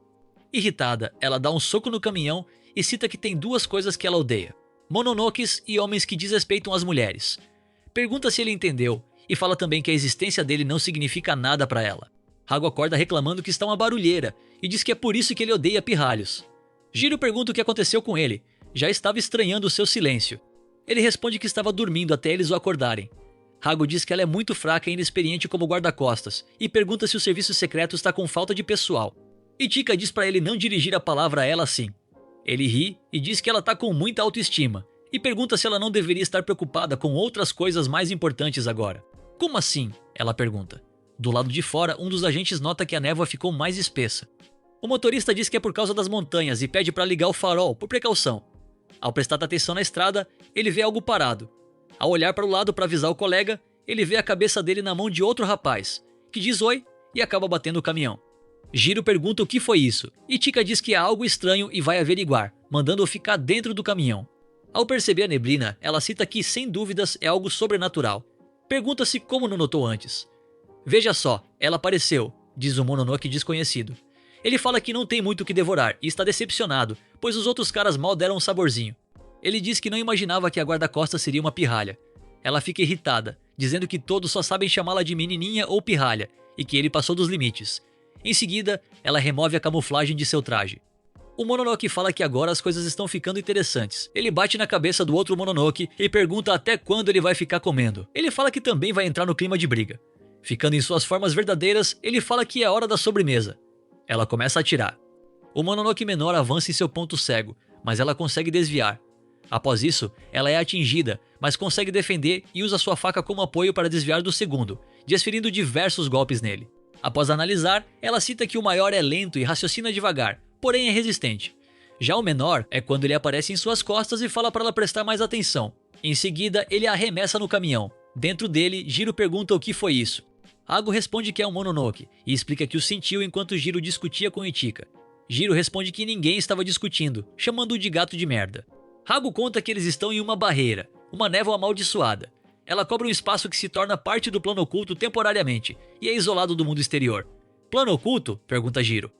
Irritada, ela dá um soco no caminhão e cita que tem duas coisas que ela odeia: Mononokes e homens que desrespeitam as mulheres. Pergunta se ele entendeu, e fala também que a existência dele não significa nada para ela. Hago acorda reclamando que está uma barulheira, e diz que é por isso que ele odeia pirralhos. Jiro pergunta o que aconteceu com ele, já estava estranhando o seu silêncio. Ele responde que estava dormindo até eles o acordarem. Hago diz que ela é muito fraca e inexperiente como guarda-costas e pergunta se o serviço secreto está com falta de pessoal. Ichika diz para ele não dirigir a palavra a ela assim. Ele ri e diz que ela tá com muita autoestima e pergunta se ela não deveria estar preocupada com outras coisas mais importantes agora. Como assim? Ela pergunta. Do lado de fora, um dos agentes nota que a névoa ficou mais espessa. O motorista diz que é por causa das montanhas e pede para ligar o farol, por precaução. Ao prestar atenção na estrada, ele vê algo parado. Ao olhar para o lado para avisar o colega, ele vê a cabeça dele na mão de outro rapaz, que diz oi e acaba batendo o caminhão. Jiro pergunta o que foi isso, e Ichika diz que há algo estranho e vai averiguar, mandando-o ficar dentro do caminhão. Ao perceber a neblina, ela cita que, sem dúvidas, é algo sobrenatural. Pergunta-se como não notou antes. Veja só, ela apareceu, diz o Mononoke desconhecido. Ele fala que não tem muito o que devorar e está decepcionado, pois os outros caras mal deram um saborzinho. Ele diz que não imaginava que a guarda-costas seria uma pirralha. Ela fica irritada, dizendo que todos só sabem chamá-la de menininha ou pirralha, e que ele passou dos limites. Em seguida, ela remove a camuflagem de seu traje. O Mononoke fala que agora as coisas estão ficando interessantes. Ele bate na cabeça do outro Mononoke e pergunta até quando ele vai ficar comendo. Ele fala que também vai entrar no clima de briga. Ficando em suas formas verdadeiras, ele fala que é hora da sobremesa. Ela começa a atirar. O Mononoke menor avança em seu ponto cego, mas ela consegue desviar. Após isso, ela é atingida, mas consegue defender e usa sua faca como apoio para desviar do segundo, desferindo diversos golpes nele. Após analisar, ela cita que o maior é lento e raciocina devagar, porém é resistente. Já o menor é quando ele aparece em suas costas e fala para ela prestar mais atenção. Em seguida, ele a arremessa no caminhão. Dentro dele, Jiro pergunta o que foi isso. Hago responde que é um Mononoke e explica que o sentiu enquanto Jiro discutia com Ichika. Jiro responde que ninguém estava discutindo, chamando-o de gato de merda. Hago conta que eles estão em uma barreira, uma névoa amaldiçoada. Ela cobre um espaço que se torna parte do plano oculto temporariamente e é isolado do mundo exterior. Plano oculto? Pergunta Jiro.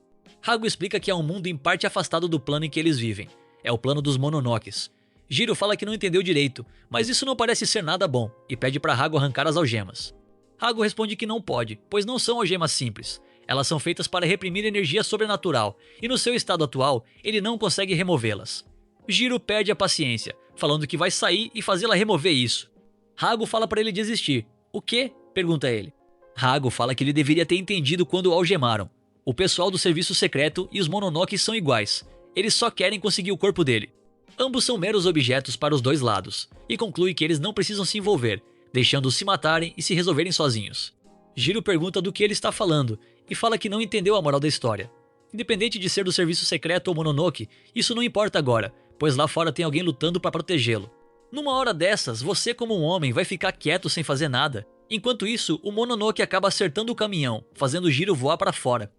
Hago explica que é um mundo em parte afastado do plano em que eles vivem. É o plano dos Mononokes. Jiro fala que não entendeu direito, mas isso não parece ser nada bom e pede para Hago arrancar as algemas. Hago responde que não pode, pois não são algemas simples. Elas são feitas para reprimir energia sobrenatural e no seu estado atual ele não consegue removê-las. Jiro perde a paciência, falando que vai sair e fazê-la remover isso. Hago fala para ele desistir. O quê? Pergunta ele. Hago fala que ele deveria ter entendido quando o algemaram. O pessoal do serviço secreto e os Mononokes são iguais. Eles só querem conseguir o corpo dele. Ambos são meros objetos para os dois lados, e conclui que eles não precisam se envolver, deixando-os se matarem e se resolverem sozinhos. Jiro pergunta do que ele está falando, e fala que não entendeu a moral da história. Independente de ser do serviço secreto ou Mononoke, isso não importa agora, pois lá fora tem alguém lutando para protegê-lo. Numa hora dessas, você como um homem vai ficar quieto sem fazer nada. Enquanto isso, o Mononoke acaba acertando o caminhão, fazendo o Jiro voar para fora.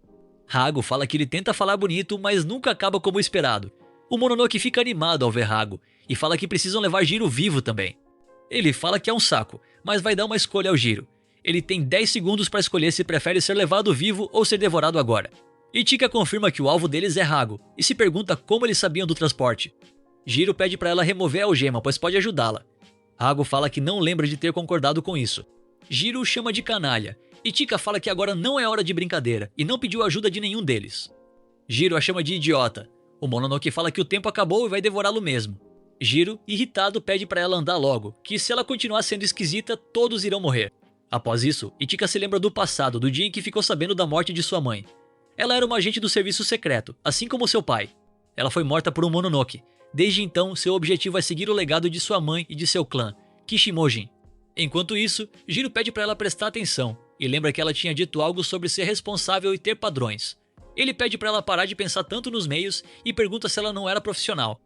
Hago fala que ele tenta falar bonito, mas nunca acaba como esperado. O Mononoke fica animado ao ver Hago, e fala que precisam levar Jiro vivo também. Ele fala que é um saco, mas vai dar uma escolha ao Jiro. Ele tem 10 segundos para escolher se prefere ser levado vivo ou ser devorado agora. Ichika confirma que o alvo deles é Hago, e se pergunta como eles sabiam do transporte. Jiro pede para ela remover a algema, pois pode ajudá-la. Hago fala que não lembra de ter concordado com isso. Jiro o chama de canalha. Ichika fala que agora não é hora de brincadeira e não pediu ajuda de nenhum deles. Jiro a chama de idiota. O Mononoke fala que o tempo acabou e vai devorá-lo mesmo. Jiro, irritado, pede para ela andar logo, que se ela continuar sendo esquisita, todos irão morrer. Após isso, Ichika se lembra do passado, do dia em que ficou sabendo da morte de sua mãe. Ela era uma agente do serviço secreto, assim como seu pai. Ela foi morta por um Mononoke. Desde então, seu objetivo é seguir o legado de sua mãe e de seu clã, Kishimojin. Enquanto isso, Jiro pede para ela prestar atenção, e lembra que ela tinha dito algo sobre ser responsável e ter padrões. Ele pede para ela parar de pensar tanto nos meios e pergunta se ela não era profissional.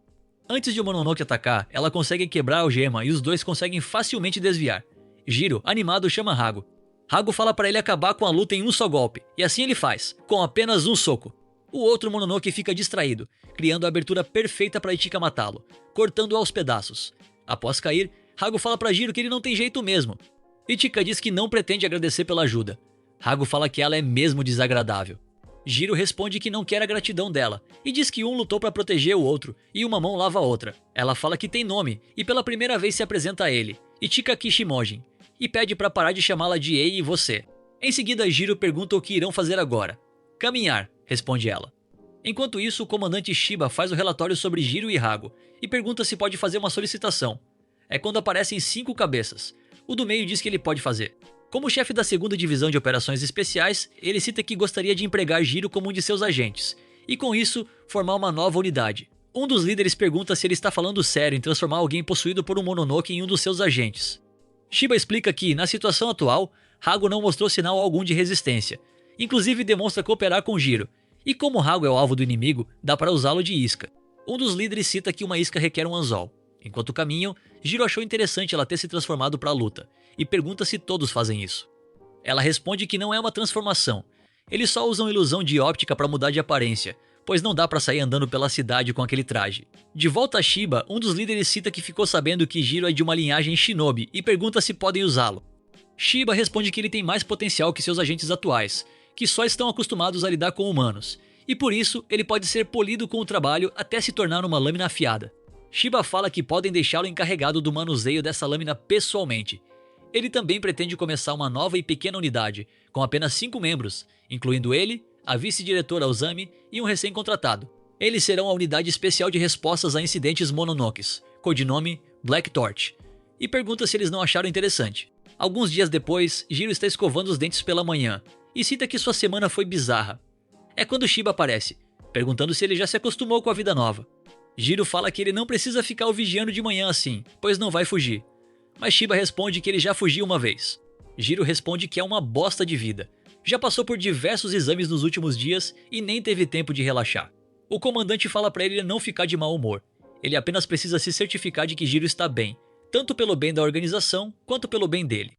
Antes de o Mononoke atacar, ela consegue quebrar a algema e os dois conseguem facilmente desviar. Jiro, animado, chama Hago. Hago fala para ele acabar com a luta em um só golpe, e assim ele faz, com apenas um soco. O outro Mononoke fica distraído, criando a abertura perfeita para Ichika matá-lo, cortando-o aos pedaços. Após cair, Hago fala para Jiro que ele não tem jeito mesmo. Ichika diz que não pretende agradecer pela ajuda. Hago fala que ela é mesmo desagradável. Jiro responde que não quer a gratidão dela, e diz que um lutou para proteger o outro, e uma mão lava a outra. Ela fala que tem nome, e pela primeira vez se apresenta a ele, Ichika Kishimojin, e pede para parar de chamá-la de Ei e você. Em seguida, Jiro pergunta o que irão fazer agora. Caminhar, responde ela. Enquanto isso, o comandante Shiba faz o relatório sobre Jiro e Hago, e pergunta se pode fazer uma solicitação. É quando aparecem 5 cabeças. O do meio diz que ele pode fazer. Como chefe da 2ª Divisão de Operações Especiais, ele cita que gostaria de empregar Jiro como um de seus agentes, e com isso, formar uma nova unidade. Um dos líderes pergunta se ele está falando sério em transformar alguém possuído por um Mononoke em um dos seus agentes. Shiba explica que, na situação atual, Hago não mostrou sinal algum de resistência, inclusive demonstra cooperar com Jiro, e como Hago é o alvo do inimigo, dá para usá-lo de isca. Um dos líderes cita que uma isca requer um anzol. Enquanto caminham, Jiro achou interessante ela ter se transformado para a luta, e pergunta se todos fazem isso. Ela responde que não é uma transformação, eles só usam ilusão de óptica para mudar de aparência, pois não dá para sair andando pela cidade com aquele traje. De volta a Shiba, um dos líderes cita que ficou sabendo que Jiro é de uma linhagem shinobi e pergunta se podem usá-lo. Shiba responde que ele tem mais potencial que seus agentes atuais, que só estão acostumados a lidar com humanos, e por isso ele pode ser polido com o trabalho até se tornar uma lâmina afiada. Shiba fala que podem deixá-lo encarregado do manuseio dessa lâmina pessoalmente. Ele também pretende começar uma nova e pequena unidade, com apenas 5 membros, incluindo ele, a vice-diretora Ozami e um recém-contratado. Eles serão a unidade especial de respostas a incidentes Mononokes, codinome Black Torch, e pergunta se eles não acharam interessante. Alguns dias depois, Jiro está escovando os dentes pela manhã, e cita que sua semana foi bizarra. É quando Shiba aparece, perguntando se ele já se acostumou com a vida nova. Jiro fala que ele não precisa ficar o vigiando de manhã assim, pois não vai fugir. Mas Shiba responde que ele já fugiu uma vez. Jiro responde que é uma bosta de vida. Já passou por diversos exames nos últimos dias e nem teve tempo de relaxar. O comandante fala pra ele não ficar de mau humor. Ele apenas precisa se certificar de que Jiro está bem, tanto pelo bem da organização quanto pelo bem dele.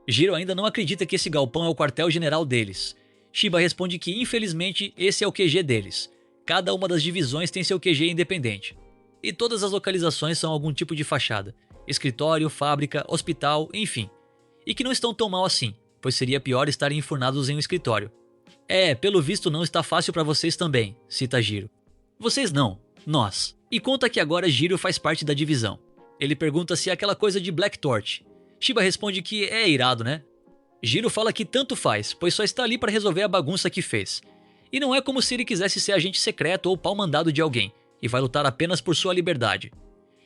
Jiro ainda não acredita que esse galpão é o quartel-general deles. Shiba responde que infelizmente esse é o QG deles. Cada uma das divisões tem seu QG independente. E todas as localizações são algum tipo de fachada. Escritório, fábrica, hospital, enfim. E que não estão tão mal assim, pois seria pior estarem enfurnados em um escritório. Pelo visto não está fácil para vocês também, cita Jiro. Vocês não, nós. E conta que agora Jiro faz parte da divisão. Ele pergunta se é aquela coisa de Black Torch. Shiba responde que é irado, né? Jiro fala que tanto faz, pois só está ali para resolver a bagunça que fez. E não é como se ele quisesse ser agente secreto ou pau-mandado de alguém, e vai lutar apenas por sua liberdade.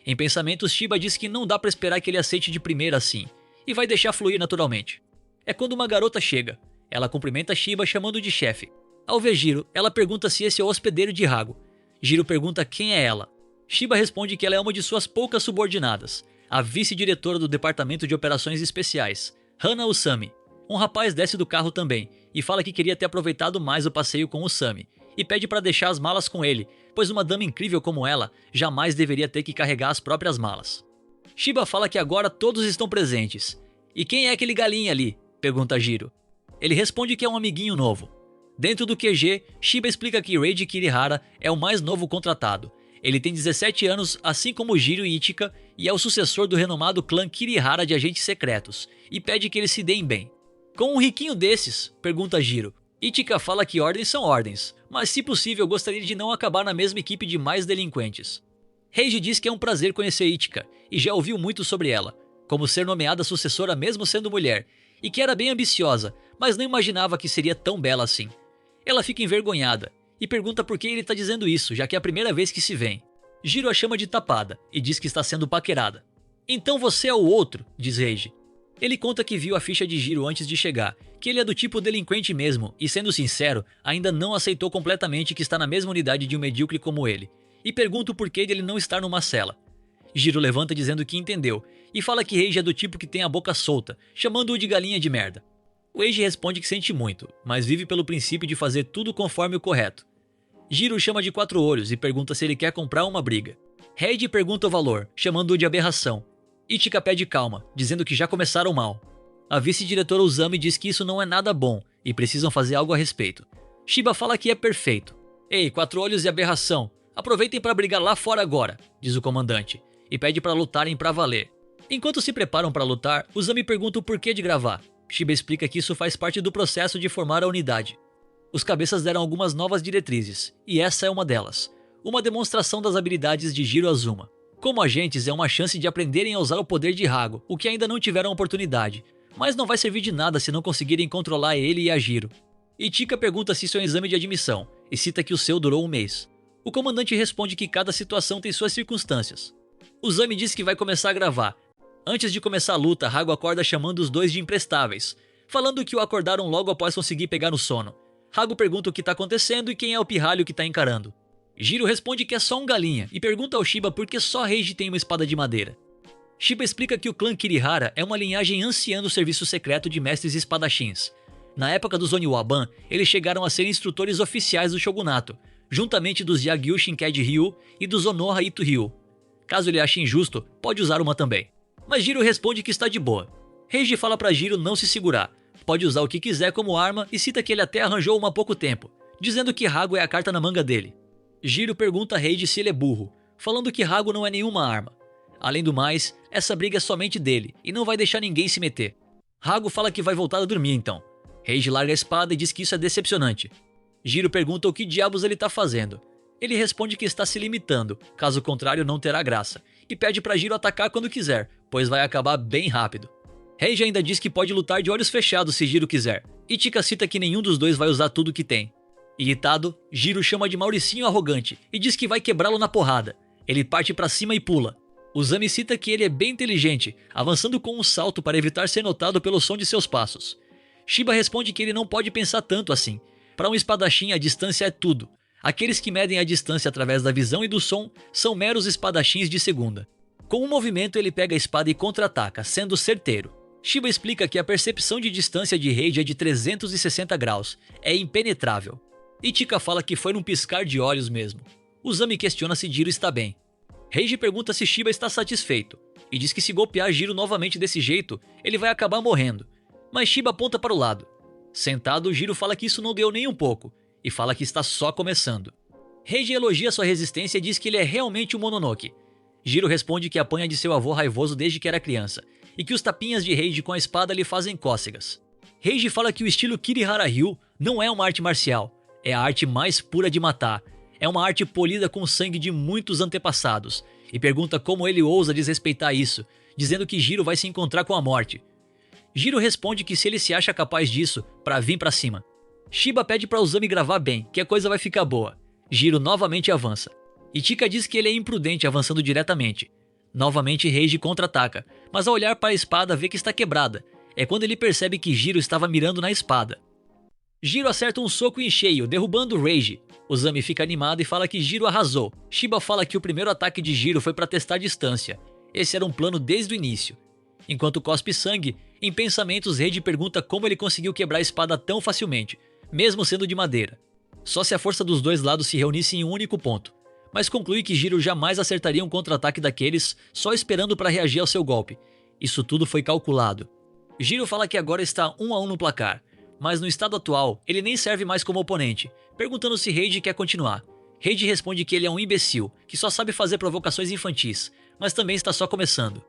Em pensamentos, Shiba diz que não dá para esperar que ele aceite de primeira assim, e vai deixar fluir naturalmente. É quando uma garota chega. Ela cumprimenta Shiba chamando de chefe. Ao ver Jiro, ela pergunta se esse é o hospedeiro de Hago. Jiro pergunta quem é ela. Shiba responde que ela é uma de suas poucas subordinadas, a vice-diretora do Departamento de Operações Especiais, Hana Usami. Um rapaz desce do carro também, e fala que queria ter aproveitado mais o passeio com Usami, e pede para deixar as malas com ele, pois uma dama incrível como ela jamais deveria ter que carregar as próprias malas. Shiba fala que agora todos estão presentes. E quem é aquele galinha ali? Pergunta Jiro. Ele responde que é um amiguinho novo. Dentro do QG, Shiba explica que Reiji Kirihara é o mais novo contratado. Ele tem 17 anos, assim como Jiro e Ichika, e é o sucessor do renomado clã Kirihara de agentes secretos, e pede que eles se deem bem. Com um riquinho desses? Pergunta Jiro. Ichika fala que ordens são ordens, mas se possível gostaria de não acabar na mesma equipe de mais delinquentes. Reiji diz que é um prazer conhecer Ichika, e já ouviu muito sobre ela, como ser nomeada sucessora mesmo sendo mulher, e que era bem ambiciosa, mas não imaginava que seria tão bela assim. Ela fica envergonhada, e pergunta por que ele está dizendo isso, já que é a primeira vez que se vêem. Jiro a chama de tapada, e diz que está sendo paquerada. Então você é o outro, diz Reiji. Ele conta que viu a ficha de Jiro antes de chegar, que ele é do tipo delinquente mesmo e, sendo sincero, ainda não aceitou completamente que está na mesma unidade de um medíocre como ele, e pergunta o porquê de ele não estar numa cela. Jiro levanta dizendo que entendeu, e fala que Reiji é do tipo que tem a boca solta, chamando-o de galinha de merda. O Reiji responde que sente muito, mas vive pelo princípio de fazer tudo conforme o correto. Jiro o chama de 4 olhos e pergunta se ele quer comprar uma briga. Reiji pergunta o valor, chamando-o de aberração. Ichika pede calma, dizendo que já começaram mal. A vice-diretora Usami diz que isso não é nada bom e precisam fazer algo a respeito. Shiba fala que é perfeito. Ei, 4 olhos e aberração, aproveitem para brigar lá fora agora, diz o comandante, e pede para lutarem para valer. Enquanto se preparam para lutar, Usami pergunta o porquê de gravar. Shiba explica que isso faz parte do processo de formar a unidade. Os cabeças deram algumas novas diretrizes, e essa é uma delas. Uma demonstração das habilidades de Jiro Azuma. Como agentes, é uma chance de aprenderem a usar o poder de Hago, o que ainda não tiveram oportunidade, mas não vai servir de nada se não conseguirem controlar ele e a Jiro. Ichika pergunta se isso é um exame de admissão, e cita que o seu durou 1 mês. O comandante responde que cada situação tem suas circunstâncias. Usami diz que vai começar a gravar. Antes de começar a luta, Hago acorda chamando os dois de imprestáveis, falando que o acordaram logo após conseguir pegar no sono. Hago pergunta o que está acontecendo e quem é o pirralho que está encarando. Jiro responde que é só um galinha e pergunta ao Shiba por que só Reiji tem uma espada de madeira. Shiba explica que o clã Kirihara é uma linhagem anciã do serviço secreto de mestres espadachins. Na época dos Oniwaban, eles chegaram a ser instrutores oficiais do shogunato, juntamente dos Yagyu Shinked Ryu e dos Onoha Ito Ryu. Caso ele ache injusto, pode usar uma também. Mas Jiro responde que está de boa. Reiji fala pra Jiro não se segurar, pode usar o que quiser como arma e cita que ele até arranjou uma há pouco tempo, dizendo que Hago é a carta na manga dele. Jiro pergunta a Reiji se ele é burro, falando que Hago não é nenhuma arma. Além do mais, essa briga é somente dele e não vai deixar ninguém se meter. Hago fala que vai voltar a dormir então. Reiji larga a espada e diz que isso é decepcionante. Jiro pergunta o que diabos ele tá fazendo. Ele responde que está se limitando, caso contrário não terá graça, e pede pra Jiro atacar quando quiser, pois vai acabar bem rápido. Reiji ainda diz que pode lutar de olhos fechados se Jiro quiser, e Chika cita que nenhum dos dois vai usar tudo que tem. Irritado, Jiro chama de Mauricinho arrogante e diz que vai quebrá-lo na porrada. Ele parte pra cima e pula. Uzami cita que ele é bem inteligente, avançando com um salto para evitar ser notado pelo som de seus passos. Shiba responde que ele não pode pensar tanto assim. Para um espadachim a distância é tudo. Aqueles que medem a distância através da visão e do som são meros espadachins de segunda. Com um movimento ele pega a espada e contra-ataca, sendo certeiro. Shiba explica que a percepção de distância de Reiji é de 360 graus, é impenetrável. E Chika fala que foi num piscar de olhos mesmo. Uzami questiona se Jiro está bem. Reiji pergunta se Shiba está satisfeito, e diz que se golpear Jiro novamente desse jeito, ele vai acabar morrendo. Mas Shiba aponta para o lado. Sentado, Jiro fala que isso não deu nem um pouco, e fala que está só começando. Reiji elogia sua resistência e diz que ele é realmente um Mononoke. Jiro responde que apanha de seu avô raivoso desde que era criança, e que os tapinhas de Reiji com a espada lhe fazem cócegas. Reiji fala que o estilo Kirihara Ryu não é uma arte marcial, é a arte mais pura de matar. É uma arte polida com o sangue de muitos antepassados, e pergunta como ele ousa desrespeitar isso, dizendo que Jiro vai se encontrar com a morte. Jiro responde que se ele se acha capaz disso, pra vir pra cima. Shiba pede pra Uzami gravar bem, que a coisa vai ficar boa. Jiro novamente avança. E Chika diz que ele é imprudente avançando diretamente. Novamente Reiji contra-ataca, mas ao olhar para a espada vê que está quebrada. É quando ele percebe que Jiro estava mirando na espada. Jiro acerta um soco em cheio, derrubando Reiji. Uzami fica animado e fala que Jiro arrasou. Shiba fala que o primeiro ataque de Jiro foi para testar a distância. Esse era um plano desde o início. Enquanto cospe sangue, em pensamentos Reiji pergunta como ele conseguiu quebrar a espada tão facilmente, mesmo sendo de madeira. Só se a força dos dois lados se reunisse em um único ponto. Mas conclui que Jiro jamais acertaria um contra-ataque daqueles só esperando para reagir ao seu golpe. Isso tudo foi calculado. Jiro fala que agora está 1-1 no placar, mas no estado atual ele nem serve mais como oponente, perguntando se Reiji quer continuar. Reiji responde que ele é um imbecil, que só sabe fazer provocações infantis, mas também está só começando.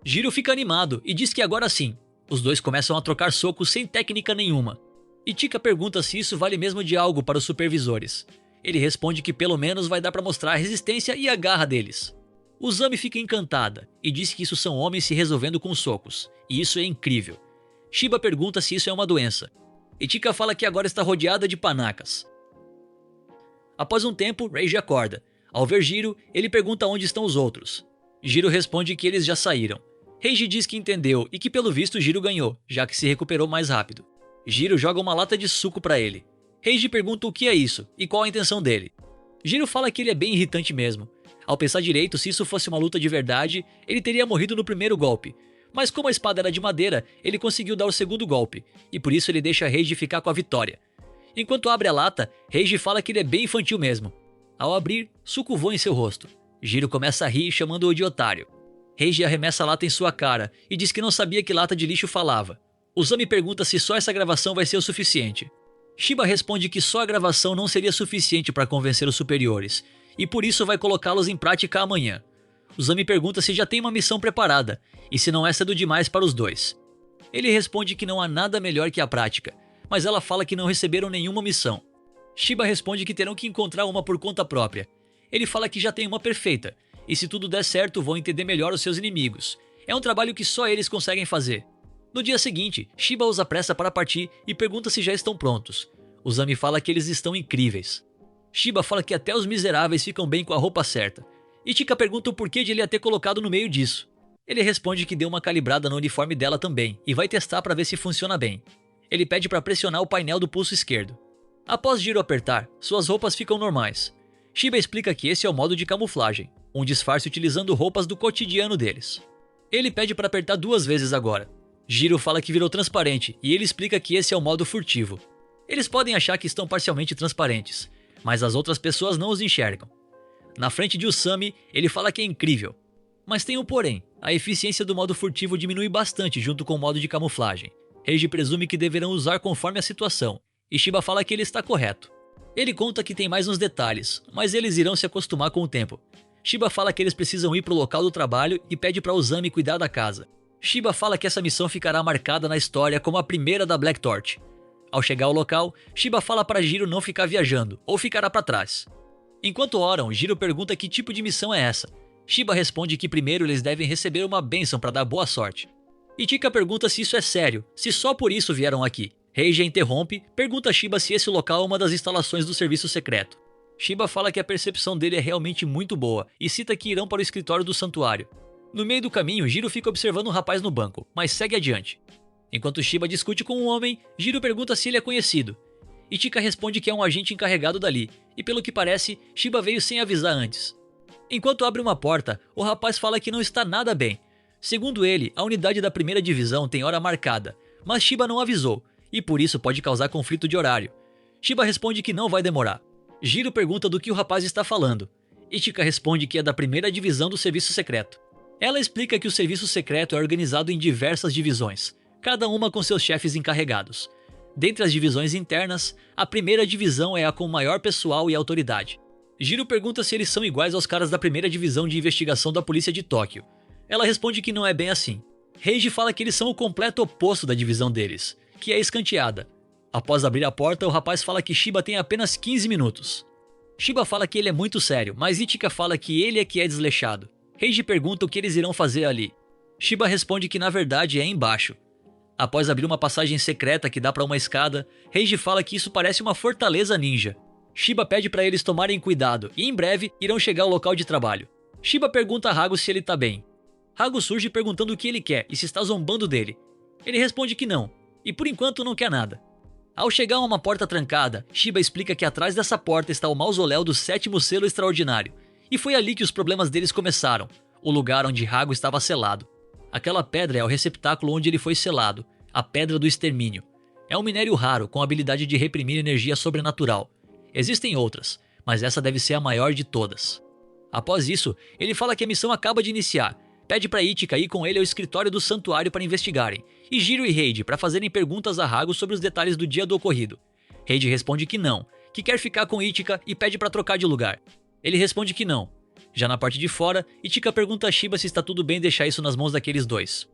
Jiro fica animado e diz que agora sim. Os dois começam a trocar socos sem técnica nenhuma. E Chika pergunta se isso vale mesmo de algo para os supervisores. Ele responde que pelo menos vai dar para mostrar a resistência e a garra deles. Uzami fica encantada e diz que isso são homens se resolvendo com socos, e isso é incrível. Shiba pergunta se isso é uma doença, e Chika fala que agora está rodeada de panacas. Após um tempo, Reiji acorda. Ao ver Jiro, ele pergunta onde estão os outros. Jiro responde que eles já saíram. Reiji diz que entendeu e que pelo visto Jiro ganhou, já que se recuperou mais rápido. Jiro joga uma lata de suco para ele. Reiji pergunta o que é isso e qual a intenção dele. Jiro fala que ele é bem irritante mesmo. Ao pensar direito, se isso fosse uma luta de verdade, ele teria morrido no primeiro golpe. Mas como a espada era de madeira, ele conseguiu dar o segundo golpe, e por isso ele deixa Reiji ficar com a vitória. Enquanto abre a lata, Reiji fala que ele é bem infantil mesmo. Ao abrir, suco voa em seu rosto. Jiro começa a rir, chamando-o de otário. Reiji arremessa a lata em sua cara e diz que não sabia que lata de lixo falava. Uzami pergunta se só essa gravação vai ser o suficiente. Shiba responde que só a gravação não seria suficiente para convencer os superiores, e por isso vai colocá-los em prática amanhã. Uzami pergunta se já tem uma missão preparada, e se não é cedo demais para os dois. Ele responde que não há nada melhor que a prática, mas ela fala que não receberam nenhuma missão. Shiba responde que terão que encontrar uma por conta própria. Ele fala que já tem uma perfeita, e se tudo der certo vão entender melhor os seus inimigos. É um trabalho que só eles conseguem fazer. No dia seguinte, Shiba usa pressa para partir e pergunta se já estão prontos. Uzami fala que eles estão incríveis. Shiba fala que até os miseráveis ficam bem com a roupa certa. E Chika pergunta o porquê de ele a ter colocado no meio disso. Ele responde que deu uma calibrada no uniforme dela também e vai testar para ver se funciona bem. Ele pede para pressionar o painel do pulso esquerdo. Após Jiro apertar, suas roupas ficam normais. Shiba explica que esse é o modo de camuflagem, um disfarce utilizando roupas do cotidiano deles. Ele pede para apertar 2 vezes agora. Jiro fala que virou transparente e ele explica que esse é o modo furtivo. Eles podem achar que estão parcialmente transparentes, mas as outras pessoas não os enxergam. Na frente de Usami, ele fala que é incrível. Mas tem um porém, a eficiência do modo furtivo diminui bastante junto com o modo de camuflagem. Reiji presume que deverão usar conforme a situação, e Shiba fala que ele está correto. Ele conta que tem mais uns detalhes, mas eles irão se acostumar com o tempo. Shiba fala que eles precisam ir para o local do trabalho e pede para Usami cuidar da casa. Shiba fala que essa missão ficará marcada na história como a primeira da Black Torch. Ao chegar ao local, Shiba fala para Jiro não ficar viajando, ou ficará para trás. Enquanto oram, Jiro pergunta que tipo de missão é essa. Shiba responde que primeiro eles devem receber uma bênção para dar boa sorte. Ichika pergunta se isso é sério, se só por isso vieram aqui. Reiji interrompe, pergunta a Shiba se esse local é uma das instalações do serviço secreto. Shiba fala que a percepção dele é realmente muito boa e cita que irão para o escritório do santuário. No meio do caminho, Jiro fica observando um rapaz no banco, mas segue adiante. Enquanto Shiba discute com um homem, Jiro pergunta se ele é conhecido. Ichika responde que é um agente encarregado dali, e pelo que parece, Shiba veio sem avisar antes. Enquanto abre uma porta, o rapaz fala que não está nada bem. Segundo ele, a unidade da primeira divisão tem hora marcada, mas Shiba não avisou, e por isso pode causar conflito de horário. Shiba responde que não vai demorar. Jiro pergunta do que o rapaz está falando. Ichika responde que é da primeira divisão do serviço secreto. Ela explica que o serviço secreto é organizado em diversas divisões, cada uma com seus chefes encarregados. Dentre as divisões internas, a primeira divisão é a com maior pessoal e autoridade. Jiro pergunta se eles são iguais aos caras da primeira divisão de investigação da polícia de Tóquio. Ela responde que não é bem assim. Reiji fala que eles são o completo oposto da divisão deles, que é escanteada. Após abrir a porta, o rapaz fala que Shiba tem apenas 15 minutos. Shiba fala que ele é muito sério, mas Ichika fala que ele é que é desleixado. Reiji pergunta o que eles irão fazer ali. Shiba responde que na verdade é embaixo. Após abrir uma passagem secreta que dá para uma escada, Reiji fala que isso parece uma fortaleza ninja. Shiba pede para eles tomarem cuidado e em breve irão chegar ao local de trabalho. Shiba pergunta a Hago se ele tá bem. Hago surge perguntando o que ele quer e se está zombando dele. Ele responde que não, e por enquanto não quer nada. Ao chegar a uma porta trancada, Shiba explica que atrás dessa porta está o mausoléu do 7º selo extraordinário, e foi ali que os problemas deles começaram, o lugar onde Hago estava selado. Aquela pedra é o receptáculo onde ele foi selado, a Pedra do Extermínio. É um minério raro com a habilidade de reprimir energia sobrenatural. Existem outras, mas essa deve ser a maior de todas. Após isso, ele fala que a missão acaba de iniciar, pede para Ichika ir com ele ao escritório do santuário para investigarem, e Jiro e Reiji para fazerem perguntas a Hago sobre os detalhes do dia do ocorrido. Reiji responde que não, que quer ficar com Ichika e pede para trocar de lugar. Ele responde que não. Já na parte de fora, Ichika pergunta a Shiba se está tudo bem deixar isso nas mãos daqueles dois.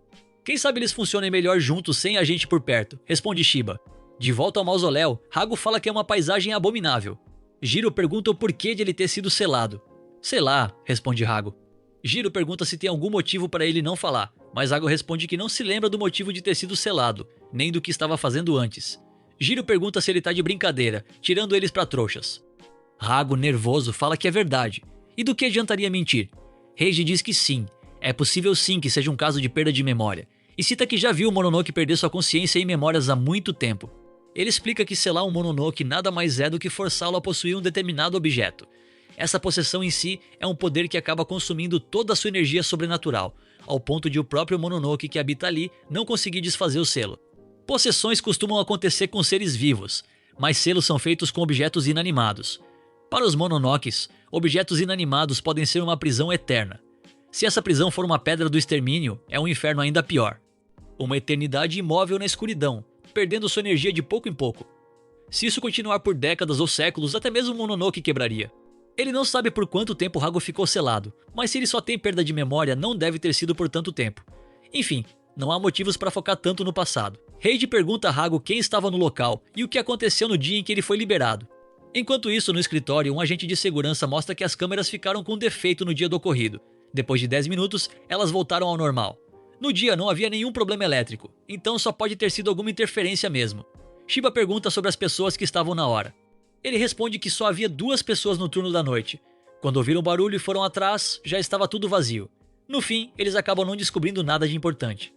Quem sabe eles funcionem melhor juntos sem a gente por perto, responde Shiba. De volta ao mausoléu, Hago fala que é uma paisagem abominável. Jiro pergunta o porquê de ele ter sido selado. Sei lá, responde Hago. Jiro pergunta se tem algum motivo para ele não falar, mas Hago responde que não se lembra do motivo de ter sido selado, nem do que estava fazendo antes. Jiro pergunta se ele tá de brincadeira, tirando eles pra trouxas. Hago, nervoso, fala que é verdade. E do que adiantaria mentir? Reiji diz que sim, é possível sim que seja um caso de perda de memória, e cita que já viu o Mononoke perder sua consciência e memórias há muito tempo. Ele explica que selar um Mononoke nada mais é do que forçá-lo a possuir um determinado objeto. Essa possessão em si é um poder que acaba consumindo toda a sua energia sobrenatural, ao ponto de o próprio Mononoke que habita ali não conseguir desfazer o selo. Possessões costumam acontecer com seres vivos, mas selos são feitos com objetos inanimados. Para os Mononokes, objetos inanimados podem ser uma prisão eterna. Se essa prisão for uma pedra do extermínio, é um inferno ainda pior. Uma eternidade imóvel na escuridão, perdendo sua energia de pouco em pouco. Se isso continuar por décadas ou séculos, até mesmo o Mononoke quebraria. Ele não sabe por quanto tempo Hago ficou selado, mas se ele só tem perda de memória, não deve ter sido por tanto tempo. Enfim, não há motivos para focar tanto no passado. Reiji pergunta a Hago quem estava no local e o que aconteceu no dia em que ele foi liberado. Enquanto isso, no escritório, um agente de segurança mostra que as câmeras ficaram com defeito no dia do ocorrido. Depois de 10 minutos, elas voltaram ao normal. No dia não havia nenhum problema elétrico, então só pode ter sido alguma interferência mesmo. Shiba pergunta sobre as pessoas que estavam na hora. Ele responde que só havia 2 pessoas no turno da noite. Quando ouviram barulho e foram atrás, já estava tudo vazio. No fim, eles acabam não descobrindo nada de importante.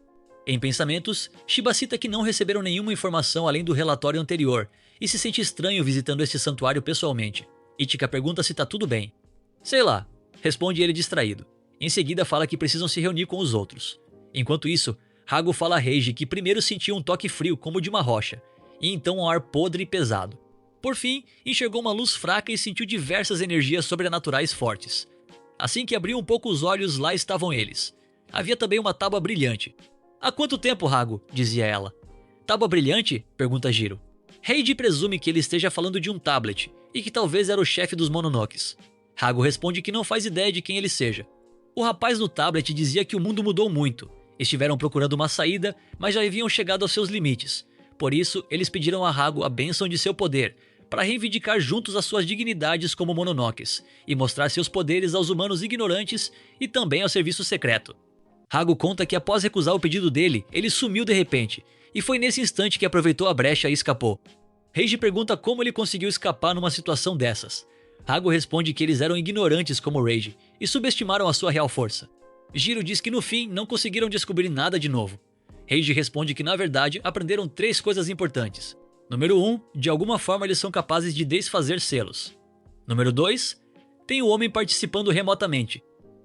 Em pensamentos, Shiba cita que não receberam nenhuma informação além do relatório anterior e se sente estranho visitando este santuário pessoalmente. Ichika pergunta se tá tudo bem. Sei lá, responde ele distraído. Em seguida fala que precisam se reunir com os outros. Enquanto isso, Hago fala a Reiji que primeiro sentiu um toque frio como de uma rocha, e então um ar podre e pesado. Por fim, enxergou uma luz fraca e sentiu diversas energias sobrenaturais fortes. Assim que abriu um pouco os olhos, lá estavam eles. Havia também uma tábua brilhante. Há quanto tempo, Hago? Dizia ela. Tábua brilhante? Pergunta Jiro. Heiji presume que ele esteja falando de um tablet, e que talvez era o chefe dos Mononokes. Hago responde que não faz ideia de quem ele seja. O rapaz no tablet dizia que o mundo mudou muito. Estiveram procurando uma saída, mas já haviam chegado aos seus limites. Por isso, eles pediram a Hago a bênção de seu poder, para reivindicar juntos as suas dignidades como Mononokes, e mostrar seus poderes aos humanos ignorantes e também ao serviço secreto. Hago conta que após recusar o pedido dele, ele sumiu de repente, e foi nesse instante que aproveitou a brecha e escapou. Reiji pergunta como ele conseguiu escapar numa situação dessas. Hago responde que eles eram ignorantes como Reiji, e subestimaram a sua real força. Jiro diz que no fim não conseguiram descobrir nada de novo. Reiji responde que na verdade aprenderam 3 coisas importantes. Número 1, de alguma forma eles são capazes de desfazer selos. Número 2, tem o homem participando remotamente.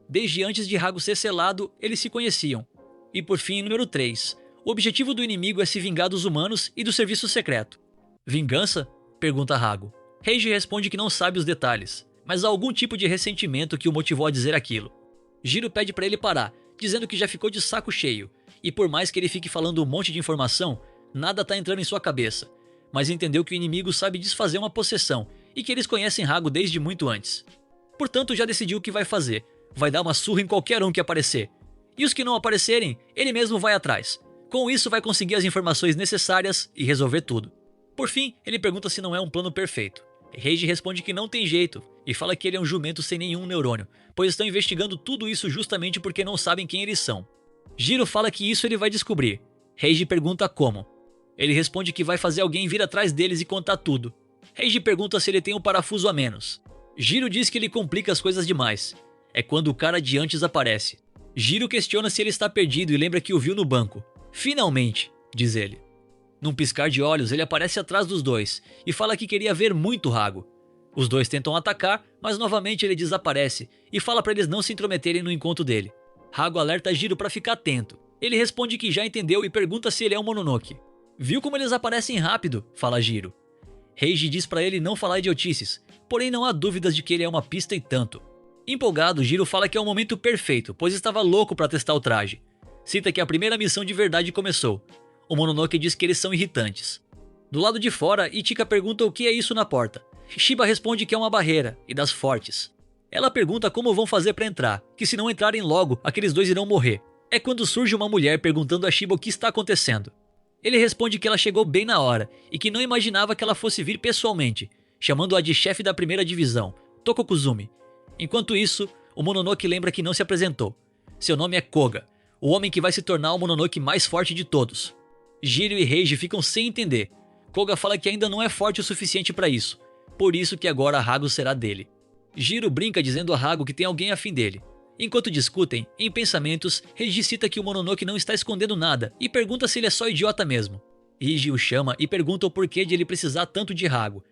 Desde antes de Hago ser selado, eles se conheciam. E por fim, número 3, o objetivo do inimigo é se vingar dos humanos e do serviço secreto. Vingança? Pergunta Hago. Reiji responde que não sabe os detalhes, mas há algum tipo de ressentimento que o motivou a dizer aquilo. Jiro pede para ele parar, dizendo que já ficou de saco cheio, e por mais que ele fique falando um monte de informação, nada tá entrando em sua cabeça, mas entendeu que o inimigo sabe desfazer uma possessão e que eles conhecem Hago desde muito antes. Portanto, já decidiu o que vai fazer, vai dar uma surra em qualquer um que aparecer. E os que não aparecerem, ele mesmo vai atrás. Com isso vai conseguir as informações necessárias e resolver tudo. Por fim, ele pergunta se não é um plano perfeito. Reiji responde que não tem jeito e fala que ele é um jumento sem nenhum neurônio, pois estão investigando tudo isso justamente porque não sabem quem eles são. Jiro fala que isso ele vai descobrir. Reiji pergunta como. Ele responde que vai fazer alguém vir atrás deles e contar tudo. Reiji pergunta se ele tem um parafuso a menos. Jiro diz que ele complica as coisas demais. É quando o cara de antes aparece. Jiro questiona se ele está perdido e lembra que o viu no banco. Finalmente, diz ele. Num piscar de olhos, ele aparece atrás dos dois e fala que queria ver muito Hago. Os dois tentam atacar, mas novamente ele desaparece e fala para eles não se intrometerem no encontro dele. Hago alerta Jiro para ficar atento. Ele responde que já entendeu e pergunta se ele é um Mononoke. Viu como eles aparecem rápido? Fala Jiro. Reiji diz para ele não falar idiotices, porém não há dúvidas de que ele é uma pista e tanto. Empolgado, Jiro fala que é o momento perfeito, pois estava louco para testar o traje. Cita que a primeira missão de verdade começou. O Mononoke diz que eles são irritantes. Do lado de fora, Ichika pergunta o que é isso na porta. Shiba responde que é uma barreira, e das fortes. Ela pergunta como vão fazer para entrar, que se não entrarem logo, aqueles dois irão morrer. É quando surge uma mulher perguntando a Shiba o que está acontecendo. Ele responde que ela chegou bem na hora, e que não imaginava que ela fosse vir pessoalmente, chamando-a de chefe da primeira divisão, Tokokuzumi. Enquanto isso, o Mononoke lembra que não se apresentou. Seu nome é Koga, o homem que vai se tornar o Mononoke mais forte de todos. Jiro e Reiji ficam sem entender. Koga fala que ainda não é forte o suficiente para isso, por isso que agora Hago será dele. Jiro brinca dizendo a Hago que tem alguém afim dele. Enquanto discutem, em pensamentos, Reiji cita que o Mononoke não está escondendo nada e pergunta se ele é só idiota mesmo. Reiji o chama e pergunta o porquê de ele precisar tanto de Hago.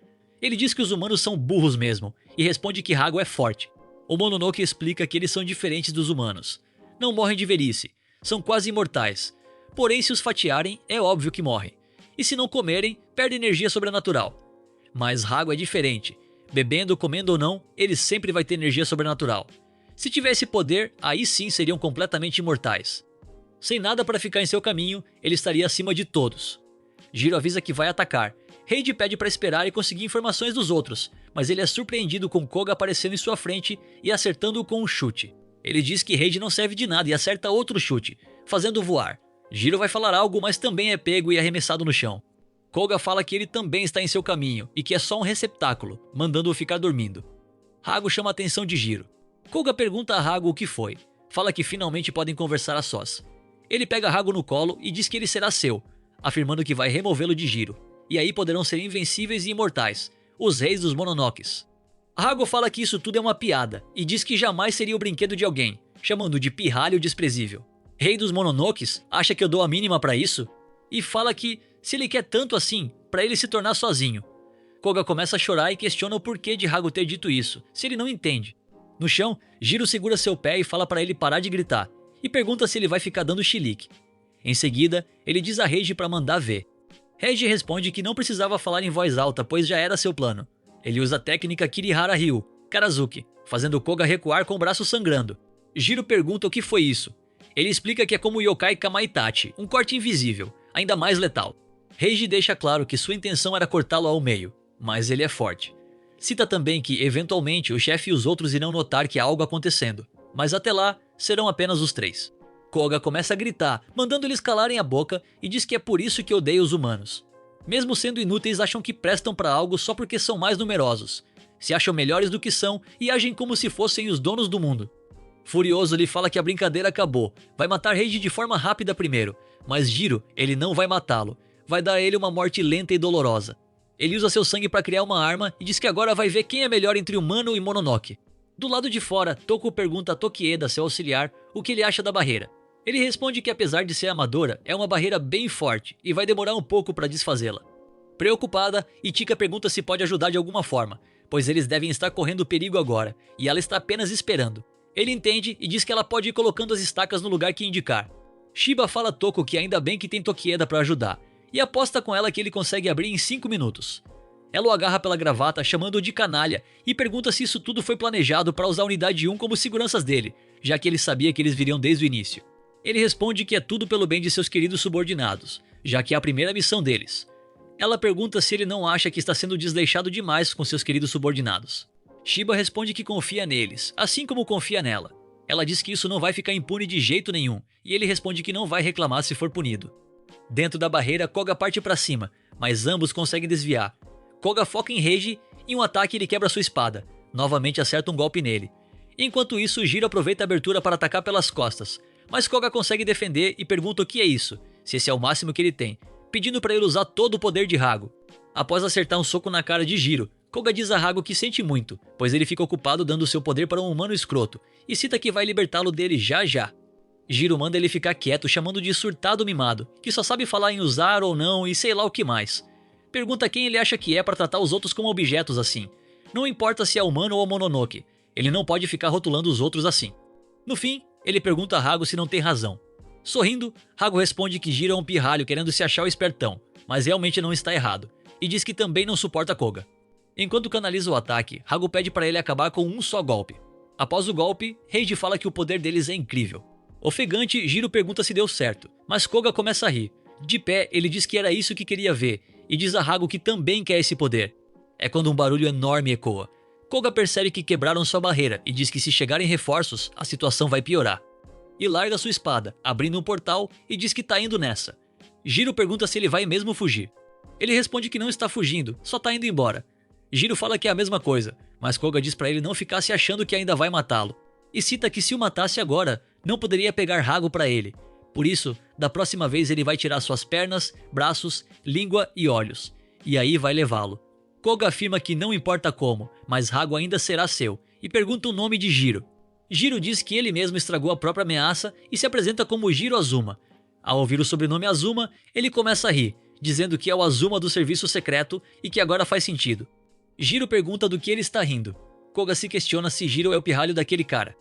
Ele diz que os humanos são burros mesmo e responde que Hago é forte. O Mononoke explica que eles são diferentes dos humanos. Não morrem de velhice, são quase imortais. Porém, se os fatiarem, é óbvio que morrem. E se não comerem, perdem energia sobrenatural. Mas Hago é diferente. Bebendo, comendo ou não, ele sempre vai ter energia sobrenatural. Se tivesse poder, aí sim seriam completamente imortais. Sem nada para ficar em seu caminho, ele estaria acima de todos. Jiro avisa que vai atacar. Reiji pede para esperar e conseguir informações dos outros, mas ele é surpreendido com Koga aparecendo em sua frente e acertando-o com um chute. Ele diz que Reiji não serve de nada e acerta outro chute, fazendo-o voar. Jiro vai falar algo, mas também é pego e arremessado no chão. Koga fala que ele também está em seu caminho e que é só um receptáculo, mandando-o ficar dormindo. Hago chama a atenção de Jiro. Koga pergunta a Hago o que foi. Fala que finalmente podem conversar a sós. Ele pega Hago no colo e diz que ele será seu, afirmando que vai removê-lo de Jiro. E aí poderão ser invencíveis e imortais, os reis dos Mononokes. Hago fala que isso tudo é uma piada e diz que jamais seria o brinquedo de alguém, chamando de pirralho desprezível. Rei dos Mononokes acha que eu dou a mínima pra isso? E fala que, se ele quer tanto assim, pra ele se tornar sozinho. Koga começa a chorar e questiona o porquê de Hago ter dito isso, se ele não entende. No chão, Jiro segura seu pé e fala pra ele parar de gritar, e pergunta se ele vai ficar dando chilique. Em seguida, ele diz a Reiji pra mandar ver. Reiji responde que não precisava falar em voz alta, pois já era seu plano. Ele usa a técnica Kirihara Ryu, Karazuki, fazendo Koga recuar com o braço sangrando. Jiro pergunta o que foi isso. Ele explica que é como o Yokai Kamaitachi, um corte invisível, ainda mais letal. Reiji deixa claro que sua intenção era cortá-lo ao meio, mas ele é forte. Cita também que, eventualmente, o chefe e os outros irão notar que há algo acontecendo, mas até lá, serão apenas os 3. Koga começa a gritar, mandando eles calarem a boca e diz que é por isso que odeia os humanos. Mesmo sendo inúteis, acham que prestam pra algo só porque são mais numerosos. Se acham melhores do que são e agem como se fossem os donos do mundo. Furioso, ele fala que a brincadeira acabou, vai matar Reiji de forma rápida primeiro, mas Jiro, ele não vai matá-lo, vai dar a ele uma morte lenta e dolorosa. Ele usa seu sangue para criar uma arma e diz que agora vai ver quem é melhor entre humano e Mononoke. Do lado de fora, Toko pergunta a Tokieda, seu auxiliar, o que ele acha da barreira. Ele responde que apesar de ser amadora, é uma barreira bem forte e vai demorar um pouco para desfazê-la. Preocupada, Ichika pergunta se pode ajudar de alguma forma, pois eles devem estar correndo perigo agora, e ela está apenas esperando. Ele entende e diz que ela pode ir colocando as estacas no lugar que indicar. Shiba fala a Toko que ainda bem que tem Tokieda para ajudar, e aposta com ela que ele consegue abrir em 5 minutos. Ela o agarra pela gravata, chamando-o de canalha, e pergunta se isso tudo foi planejado para usar a Unidade 1 como seguranças dele, já que ele sabia que eles viriam desde o início. Ele responde que é tudo pelo bem de seus queridos subordinados, já que é a primeira missão deles. Ela pergunta se ele não acha que está sendo desleixado demais com seus queridos subordinados. Shiba responde que confia neles, assim como confia nela. Ela diz que isso não vai ficar impune de jeito nenhum, e ele responde que não vai reclamar se for punido. Dentro da barreira, Koga parte para cima, mas ambos conseguem desviar. Koga foca em Reiji e um ataque ele quebra sua espada, novamente acerta um golpe nele. Enquanto isso, Jiro aproveita a abertura para atacar pelas costas, mas Koga consegue defender e pergunta o que é isso, se esse é o máximo que ele tem, pedindo para ele usar todo o poder de Hago. Após acertar um soco na cara de Jiro, Koga diz a Hago que sente muito, pois ele fica ocupado dando seu poder para um humano escroto, e cita que vai libertá-lo dele já já. Jiro manda ele ficar quieto, chamando de surtado mimado, que só sabe falar em usar ou não e sei lá o que mais. Pergunta quem ele acha que é para tratar os outros como objetos assim. Não importa se é humano ou Mononoke, ele não pode ficar rotulando os outros assim. No fim, ele pergunta a Hago se não tem razão. Sorrindo, Hago responde que Jiro é um pirralho querendo se achar o espertão, mas realmente não está errado, e diz que também não suporta Koga. Enquanto canaliza o ataque, Hago pede para ele acabar com um só golpe. Após o golpe, Reiji fala que o poder deles é incrível. Ofegante, Jiro pergunta se deu certo, mas Koga começa a rir. De pé, ele diz que era isso que queria ver, e diz a Hago que também quer esse poder. É quando um barulho enorme ecoa. Koga percebe que quebraram sua barreira e diz que se chegarem reforços, a situação vai piorar. E larga sua espada, abrindo um portal e diz que tá indo nessa. Jiro pergunta se ele vai mesmo fugir. Ele responde que não está fugindo, só tá indo embora. Jiro fala que é a mesma coisa, mas Koga diz pra ele não ficar se achando que ainda vai matá-lo. E cita que se o matasse agora, não poderia pegar Hago pra ele. Por isso, da próxima vez ele vai tirar suas pernas, braços, língua e olhos. E aí vai levá-lo. Koga afirma que não importa como, mas Hago ainda será seu, e pergunta o nome de Jiro. Jiro diz que ele mesmo estragou a própria ameaça e se apresenta como Jiro Azuma. Ao ouvir o sobrenome Azuma, ele começa a rir, dizendo que é o Azuma do serviço secreto e que agora faz sentido. Jiro pergunta do que ele está rindo. Koga se questiona se Jiro é o pirralho daquele cara.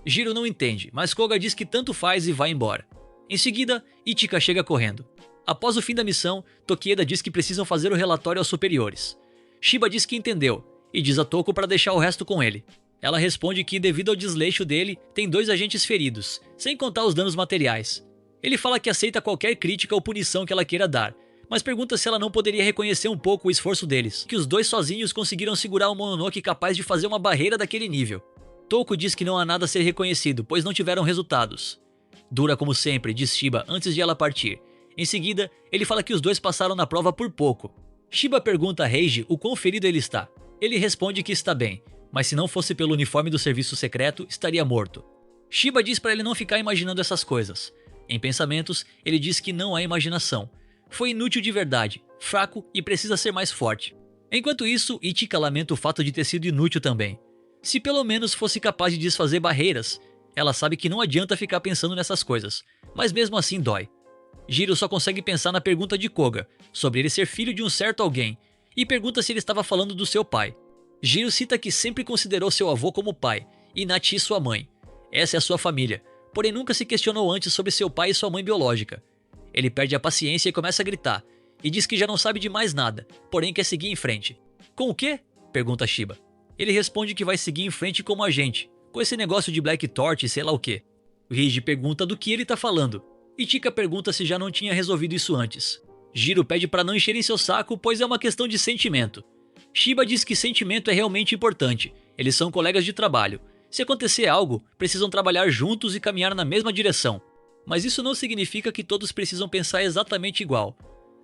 Jiro não entende, mas Koga diz que tanto faz e vai embora. Em seguida, Ichika chega correndo. Após o fim da missão, Tokieda diz que precisam fazer o relatório aos superiores. Shiba diz que entendeu, e diz a Toko para deixar o resto com ele. Ela responde que, devido ao desleixo dele, tem 2 agentes feridos, sem contar os danos materiais. Ele fala que aceita qualquer crítica ou punição que ela queira dar, mas pergunta se ela não poderia reconhecer um pouco o esforço deles, que os 2 sozinhos conseguiram segurar um Mononoke capaz de fazer uma barreira daquele nível. Toko diz que não há nada a ser reconhecido, pois não tiveram resultados. Dura como sempre, diz Shiba antes de ela partir. Em seguida, ele fala que os 2 passaram na prova por pouco. Shiba pergunta a Reiji o quão ferido ele está. Ele responde que está bem, mas se não fosse pelo uniforme do serviço secreto, estaria morto. Shiba diz para ele não ficar imaginando essas coisas. Em pensamentos, ele diz que não há imaginação. Foi inútil de verdade, fraco e precisa ser mais forte. Enquanto isso, Ichika lamenta o fato de ter sido inútil também. Se pelo menos fosse capaz de desfazer barreiras. Ela sabe que não adianta ficar pensando nessas coisas, mas mesmo assim dói. Jiro só consegue pensar na pergunta de Koga, sobre ele ser filho de um certo alguém, e pergunta se ele estava falando do seu pai. Jiro cita que sempre considerou seu avô como pai, e Nachi sua mãe. Essa é a sua família, porém nunca se questionou antes sobre seu pai e sua mãe biológica. Ele perde a paciência e começa a gritar, e diz que já não sabe de mais nada, porém quer seguir em frente. Com o quê? Pergunta Shiba. Ele responde que vai seguir em frente como agente, com esse negócio de Black Torch e sei lá o quê. Rigi pergunta do que ele tá falando, e Chika pergunta se já não tinha resolvido isso antes. Jiro pede para não encherem seu saco, pois é uma questão de sentimento. Shiba diz que sentimento é realmente importante, eles são colegas de trabalho. Se acontecer algo, precisam trabalhar juntos e caminhar na mesma direção. Mas isso não significa que todos precisam pensar exatamente igual.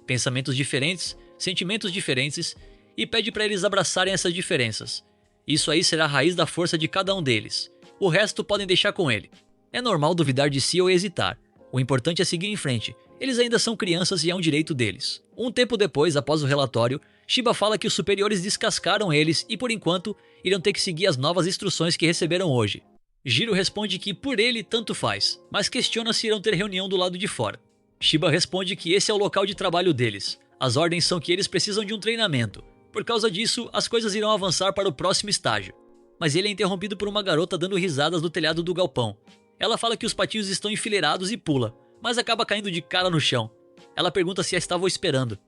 Pensamentos diferentes, sentimentos diferentes, e pede para eles abraçarem essas diferenças. Isso aí será a raiz da força de cada um deles. O resto podem deixar com ele. É normal duvidar de si ou hesitar. O importante é seguir em frente. Eles ainda são crianças e é um direito deles. Um tempo depois, após o relatório, Shiba fala que os superiores descascaram eles e, por enquanto, irão ter que seguir as novas instruções que receberam hoje. Jiro responde que por ele tanto faz, mas questiona se irão ter reunião do lado de fora. Shiba responde que esse é o local de trabalho deles. As ordens são que eles precisam de um treinamento. Por causa disso, as coisas irão avançar para o próximo estágio. Mas ele é interrompido por uma garota dando risadas no telhado do galpão. Ela fala que os patinhos estão enfileirados e pula, mas acaba caindo de cara no chão. Ela pergunta se a estavam esperando.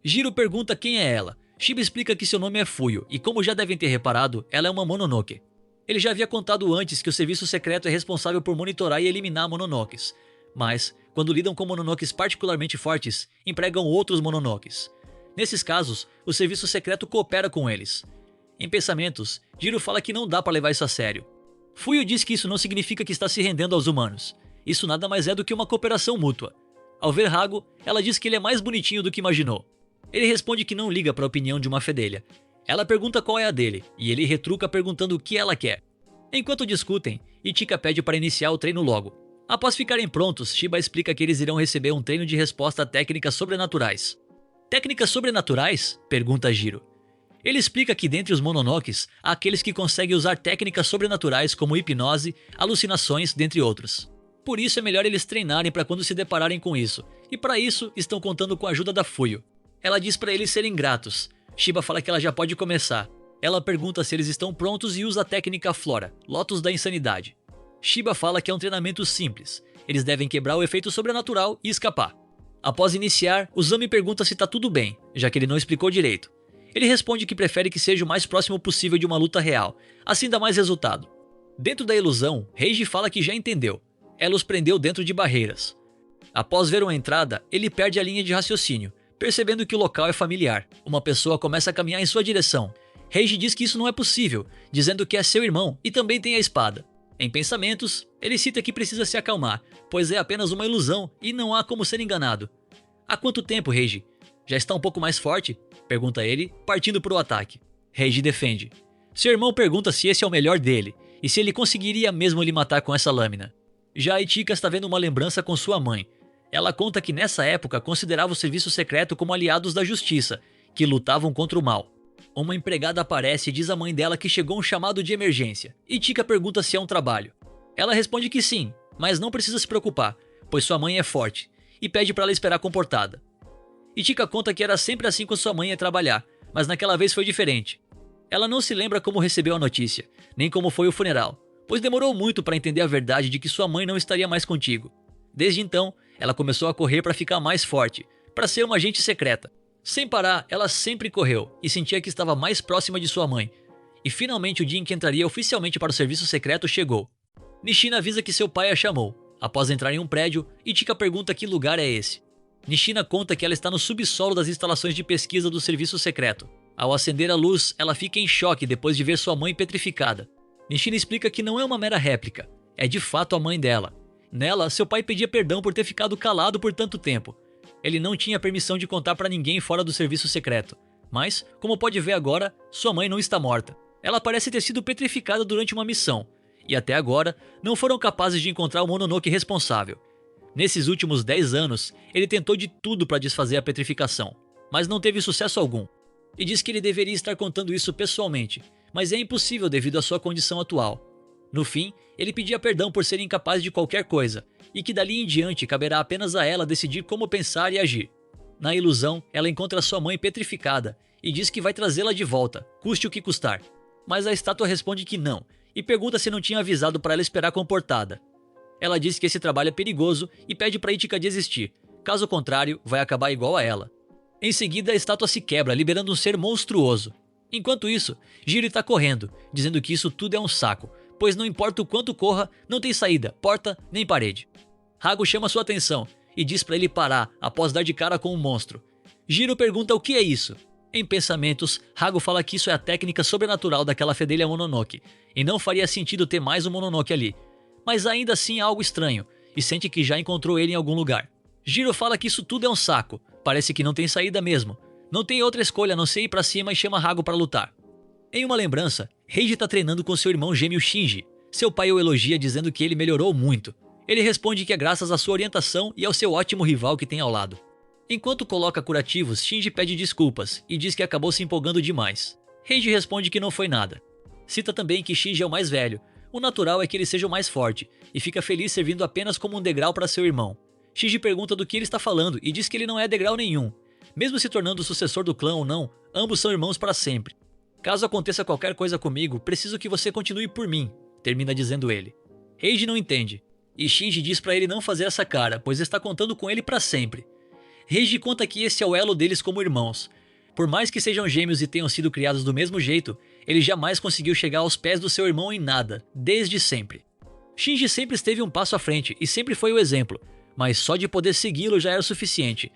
Jiro pergunta quem é ela. Shiba explica que seu nome é Fuyo, e como já devem ter reparado, ela é uma Mononoke. Ele já havia contado antes que o serviço secreto é responsável por monitorar e eliminar Mononokes, mas, quando lidam com Mononokes particularmente fortes, empregam outros Mononokes. Nesses casos, o serviço secreto coopera com eles. Em pensamentos, Jiro fala que não dá para levar isso a sério. Fuyo diz que isso não significa que está se rendendo aos humanos. Isso nada mais é do que uma cooperação mútua. Ao ver Hago, ela diz que ele é mais bonitinho do que imaginou. Ele responde que não liga para a opinião de uma fedelha. Ela pergunta qual é a dele, e ele retruca perguntando o que ela quer. Enquanto discutem, Ichika pede para iniciar o treino logo. Após ficarem prontos, Shiba explica que eles irão receber um treino de resposta a técnicas sobrenaturais. Técnicas sobrenaturais? Pergunta Jiro. Ele explica que dentre os Mononokes, há aqueles que conseguem usar técnicas sobrenaturais como hipnose, alucinações, dentre outros. Por isso é melhor eles treinarem para quando se depararem com isso, e para isso estão contando com a ajuda da Fuyo. Ela diz para eles serem gratos. Shiba fala que ela já pode começar. Ela pergunta se eles estão prontos e usa a técnica Flora, Lotus da Insanidade. Shiba fala que é um treinamento simples. Eles devem quebrar o efeito sobrenatural e escapar. Após iniciar, Uzami pergunta se tá tudo bem, já que ele não explicou direito. Ele responde que prefere que seja o mais próximo possível de uma luta real, assim dá mais resultado. Dentro da ilusão, Reiji fala que já entendeu. Ela os prendeu dentro de barreiras. Após ver uma entrada, ele perde a linha de raciocínio, percebendo que o local é familiar. Uma pessoa começa a caminhar em sua direção. Reiji diz que isso não é possível, dizendo que é seu irmão e também tem a espada. Em pensamentos, ele cita que precisa se acalmar, pois é apenas uma ilusão e não há como ser enganado. Há quanto tempo, Reiji? Já está um pouco mais forte? Pergunta ele, partindo para o ataque. Reiji defende. Seu irmão pergunta se esse é o melhor dele, e se ele conseguiria mesmo lhe matar com essa lâmina. Já Ichika está vendo uma lembrança com sua mãe. Ela conta que nessa época considerava o serviço secreto como aliados da justiça, que lutavam contra o mal. Uma empregada aparece e diz à mãe dela que chegou um chamado de emergência. Ichika pergunta se é um trabalho. Ela responde que sim, mas não precisa se preocupar, pois sua mãe é forte, e pede para ela esperar comportada. Ichika conta que era sempre assim com sua mãe ia trabalhar, mas naquela vez foi diferente. Ela não se lembra como recebeu a notícia, nem como foi o funeral, pois demorou muito para entender a verdade de que sua mãe não estaria mais contigo. Desde então, ela começou a correr para ficar mais forte, para ser uma agente secreta. Sem parar, ela sempre correu e sentia que estava mais próxima de sua mãe. E finalmente o dia em que entraria oficialmente para o serviço secreto chegou. Nishina avisa que seu pai a chamou. Após entrar em um prédio, Ichika pergunta que lugar é esse. Nishina conta que ela está no subsolo das instalações de pesquisa do serviço secreto. Ao acender a luz, ela fica em choque depois de ver sua mãe petrificada. Nishina explica que não é uma mera réplica, é de fato a mãe dela. Nela, seu pai pedia perdão por ter ficado calado por tanto tempo. Ele não tinha permissão de contar para ninguém fora do serviço secreto. Mas, como pode ver agora, sua mãe não está morta. Ela parece ter sido petrificada durante uma missão, e até agora não foram capazes de encontrar o Mononoke responsável. Nesses últimos 10 anos, ele tentou de tudo para desfazer a petrificação, mas não teve sucesso algum. E diz que ele deveria estar contando isso pessoalmente, mas é impossível devido à sua condição atual. No fim, ele pedia perdão por ser incapaz de qualquer coisa, e que dali em diante caberá apenas a ela decidir como pensar e agir. Na ilusão, ela encontra sua mãe petrificada e diz que vai trazê-la de volta, custe o que custar. Mas a estátua responde que não, e pergunta se não tinha avisado para ela esperar comportada. Ela diz que esse trabalho é perigoso e pede para Itika desistir, caso contrário, vai acabar igual a ela. Em seguida, a estátua se quebra, liberando um ser monstruoso. Enquanto isso, Jiro está correndo, dizendo que isso tudo é um saco, pois não importa o quanto corra, não tem saída, porta nem parede. Hago chama sua atenção e diz para ele parar após dar de cara com um monstro. Jiro pergunta o que é isso. Em pensamentos, Hago fala que isso é a técnica sobrenatural daquela fedelha Mononoke, e não faria sentido ter mais um Mononoke ali. Mas ainda assim é algo estranho, e sente que já encontrou ele em algum lugar. Jiro fala que isso tudo é um saco, parece que não tem saída mesmo. Não tem outra escolha a não ser ir pra cima e chama Hago para lutar. Em uma lembrança, Reiji está treinando com seu irmão gêmeo Shinji. Seu pai o elogia dizendo que ele melhorou muito. Ele responde que é graças à sua orientação e ao seu ótimo rival que tem ao lado. Enquanto coloca curativos, Shinji pede desculpas e diz que acabou se empolgando demais. Reiji responde que não foi nada. Cita também que Shinji é o mais velho. O natural é que ele seja o mais forte, e fica feliz servindo apenas como um degrau para seu irmão. Shinji pergunta do que ele está falando e diz que ele não é degrau nenhum. Mesmo se tornando o sucessor do clã ou não, ambos são irmãos para sempre. Caso aconteça qualquer coisa comigo, preciso que você continue por mim, termina dizendo ele. Reiji não entende, e Shinji diz para ele não fazer essa cara, pois está contando com ele para sempre. Reiji conta que esse é o elo deles como irmãos. Por mais que sejam gêmeos e tenham sido criados do mesmo jeito, ele jamais conseguiu chegar aos pés do seu irmão em nada, desde sempre. Shinji sempre esteve um passo à frente e sempre foi o exemplo, mas só de poder segui-lo já era o suficiente.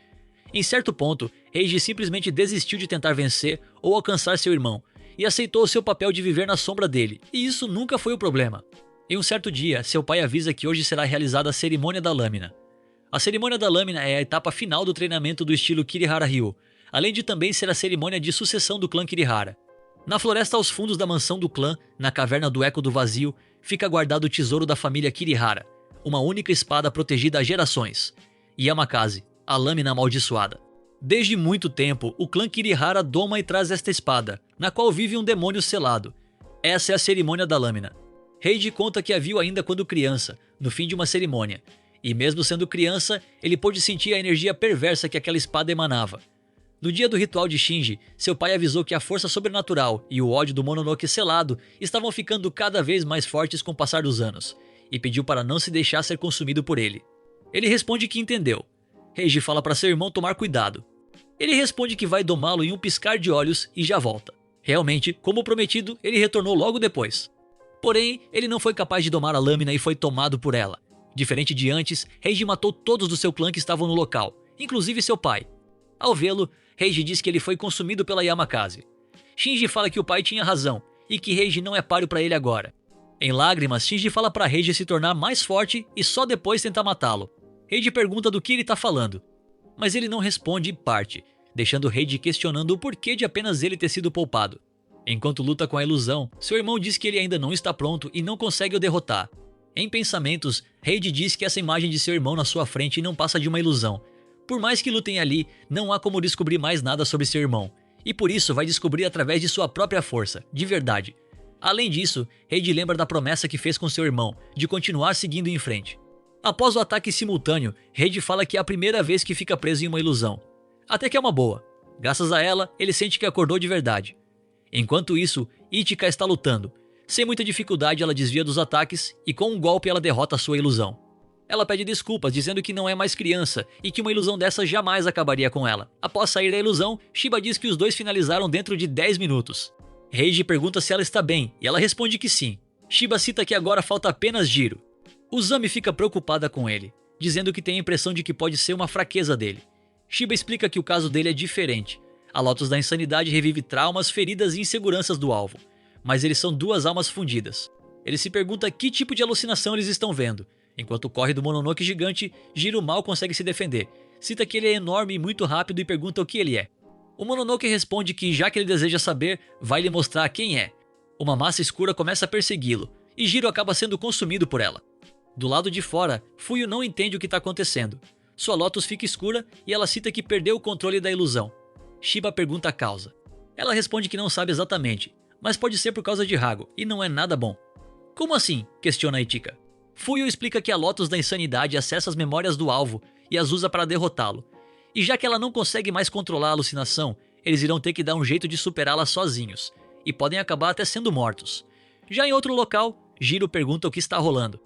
Em certo ponto, Reiji simplesmente desistiu de tentar vencer ou alcançar seu irmão, e aceitou seu papel de viver na sombra dele, e isso nunca foi o problema. Em um certo dia, seu pai avisa que hoje será realizada a cerimônia da lâmina. A cerimônia da lâmina é a etapa final do treinamento do estilo Kirihara Ryu, além de também ser a cerimônia de sucessão do clã Kirihara. Na floresta aos fundos da mansão do clã, na caverna do Eco do Vazio, fica guardado o tesouro da família Kirihara, uma única espada protegida há gerações, Yamakaze, a lâmina amaldiçoada. Desde muito tempo, o clã Kirihara doma e traz esta espada, na qual vive um demônio selado. Essa é a cerimônia da lâmina. Reiji conta que a viu ainda quando criança, no fim de uma cerimônia, e mesmo sendo criança, ele pôde sentir a energia perversa que aquela espada emanava. No dia do ritual de Shinji, seu pai avisou que a força sobrenatural e o ódio do Mononoke selado estavam ficando cada vez mais fortes com o passar dos anos, e pediu para não se deixar ser consumido por ele. Ele responde que entendeu. Reiji fala para seu irmão tomar cuidado. Ele responde que vai domá-lo em um piscar de olhos e já volta. Realmente, como prometido, ele retornou logo depois. Porém, ele não foi capaz de domar a lâmina e foi tomado por ela. Diferente de antes, Reiji matou todos do seu clã que estavam no local, inclusive seu pai. Ao vê-lo, Reiji diz que ele foi consumido pela Yamakaze. Shinji fala que o pai tinha razão e que Reiji não é páreo para ele agora. Em lágrimas, Shinji fala para Reiji se tornar mais forte e só depois tentar matá-lo. Reiji pergunta do que ele está falando, mas ele não responde e parte, deixando Reiji questionando o porquê de apenas ele ter sido poupado. Enquanto luta com a ilusão, seu irmão diz que ele ainda não está pronto e não consegue o derrotar. Em pensamentos, Reiji diz que essa imagem de seu irmão na sua frente não passa de uma ilusão. Por mais que lutem ali, não há como descobrir mais nada sobre seu irmão, e por isso vai descobrir através de sua própria força, de verdade. Além disso, Reiji lembra da promessa que fez com seu irmão, de continuar seguindo em frente. Após o ataque simultâneo, Reiji fala que é a primeira vez que fica preso em uma ilusão. Até que é uma boa. Graças a ela, ele sente que acordou de verdade. Enquanto isso, Ichika está lutando. Sem muita dificuldade, ela desvia dos ataques e com um golpe ela derrota a sua ilusão. Ela pede desculpas, dizendo que não é mais criança e que uma ilusão dessa jamais acabaria com ela. Após sair da ilusão, Shiba diz que os dois finalizaram dentro de 10 minutos. Reiji pergunta se ela está bem e ela responde que sim. Shiba cita que agora falta apenas Jiro. Uzami fica preocupada com ele, dizendo que tem a impressão de que pode ser uma fraqueza dele. Shiba explica que o caso dele é diferente. A Lotus da Insanidade revive traumas, feridas e inseguranças do alvo, mas eles são duas almas fundidas. Ele se pergunta que tipo de alucinação eles estão vendo. Enquanto corre do Mononoke gigante, Jiro mal consegue se defender. Cita que ele é enorme e muito rápido e pergunta o que ele é. O Mononoke responde que, já que ele deseja saber, vai lhe mostrar quem é. Uma massa escura começa a persegui-lo, e Jiro acaba sendo consumido por ela. Do lado de fora, Fuyu não entende o que está acontecendo. Sua Lotus fica escura e ela cita que perdeu o controle da ilusão. Shiba pergunta a causa. Ela responde que não sabe exatamente, mas pode ser por causa de Hago, e não é nada bom. Como assim? Questiona Itika. Fuyo explica que a Lotus da Insanidade acessa as memórias do alvo e as usa para derrotá-lo. E já que ela não consegue mais controlar a alucinação, eles irão ter que dar um jeito de superá-la sozinhos, e podem acabar até sendo mortos. Já em outro local, Jiro pergunta o que está rolando.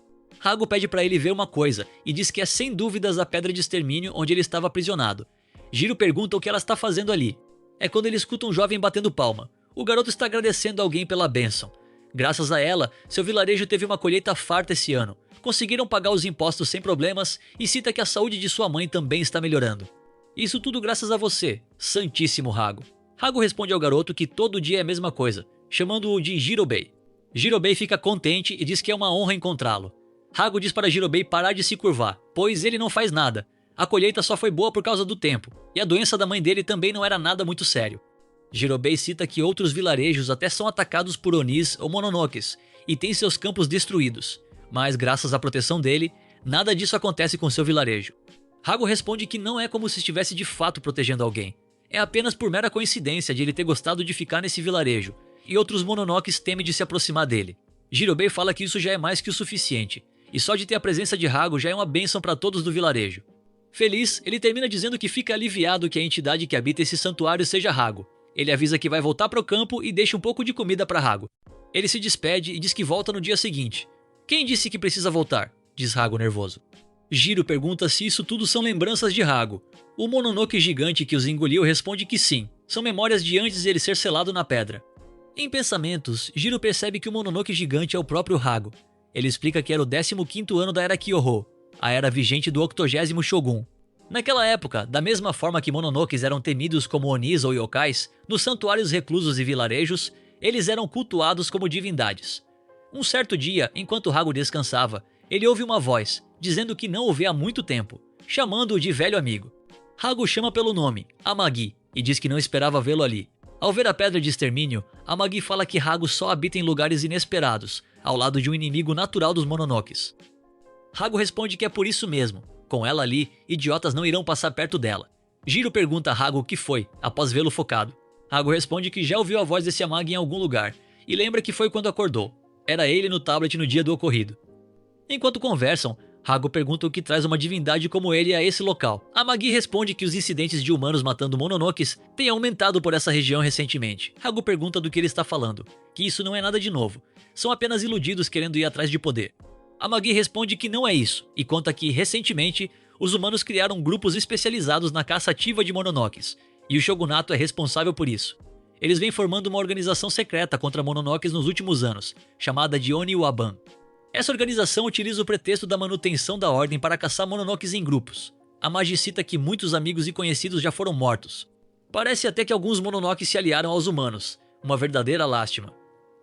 Hago pede para ele ver uma coisa e diz que é sem dúvidas a pedra de extermínio onde ele estava aprisionado. Jiro pergunta o que ela está fazendo ali. É quando ele escuta um jovem batendo palma. O garoto está agradecendo alguém pela bênção. Graças a ela, seu vilarejo teve uma colheita farta esse ano. Conseguiram pagar os impostos sem problemas e cita que a saúde de sua mãe também está melhorando. Isso tudo graças a você, Santíssimo Hago. Hago responde ao garoto que todo dia é a mesma coisa, chamando-o de Jirobei. Jirobei fica contente e diz que é uma honra encontrá-lo. Hago diz para Jirobei parar de se curvar, pois ele não faz nada. A colheita só foi boa por causa do tempo, e a doença da mãe dele também não era nada muito sério. Jirobei cita que outros vilarejos até são atacados por Onis ou Mononokes, e têm seus campos destruídos, mas graças à proteção dele, nada disso acontece com seu vilarejo. Hago responde que não é como se estivesse de fato protegendo alguém. É apenas por mera coincidência de ele ter gostado de ficar nesse vilarejo, e outros Mononokes temem de se aproximar dele. Jirobei fala que isso já é mais que o suficiente, e só de ter a presença de Hago já é uma bênção para todos do vilarejo. Feliz, ele termina dizendo que fica aliviado que a entidade que habita esse santuário seja Hago. Ele avisa que vai voltar para o campo e deixa um pouco de comida para Hago. Ele se despede e diz que volta no dia seguinte. Quem disse que precisa voltar? Diz Hago nervoso. Jiro pergunta se isso tudo são lembranças de Hago. O Mononoke gigante que os engoliu responde que sim, são memórias de antes de ele ser selado na pedra. Em pensamentos, Jiro percebe que o Mononoke gigante é o próprio Hago. Ele explica que era o 15º ano da Era Kyoho, a era vigente do 80º Shogun. Naquela época, da mesma forma que Mononokes eram temidos como Onis ou Yokais, nos santuários reclusos e vilarejos, eles eram cultuados como divindades. Um certo dia, enquanto Hago descansava, ele ouve uma voz, dizendo que não o vê há muito tempo, chamando-o de velho amigo. Hago chama pelo nome, Amagi, e diz que não esperava vê-lo ali. Ao ver a pedra de extermínio, Amagi fala que Hago só habita em lugares inesperados, ao lado de um inimigo natural dos Mononokes. Hago responde que é por isso mesmo. Com ela ali, idiotas não irão passar perto dela. Jiro pergunta a Hago o que foi, após vê-lo focado. Hago responde que já ouviu a voz desse Amagi em algum lugar, e lembra que foi quando acordou. Era ele no tablet no dia do ocorrido. Enquanto conversam, Hago pergunta o que traz uma divindade como ele a esse local. Amagi responde que os incidentes de humanos matando Mononokes têm aumentado por essa região recentemente. Hago pergunta do que ele está falando, que isso não é nada de novo. São apenas iludidos querendo ir atrás de poder. Amagi responde que não é isso, e conta que, recentemente, os humanos criaram grupos especializados na caça ativa de Mononokes, e o Shogunato é responsável por isso. Eles vêm formando uma organização secreta contra Mononokes nos últimos anos, chamada de Oni-Waban. Essa organização utiliza o pretexto da manutenção da ordem para caçar Mononokes em grupos. Amagi cita que muitos amigos e conhecidos já foram mortos. Parece até que alguns Mononokes se aliaram aos humanos, uma verdadeira lástima.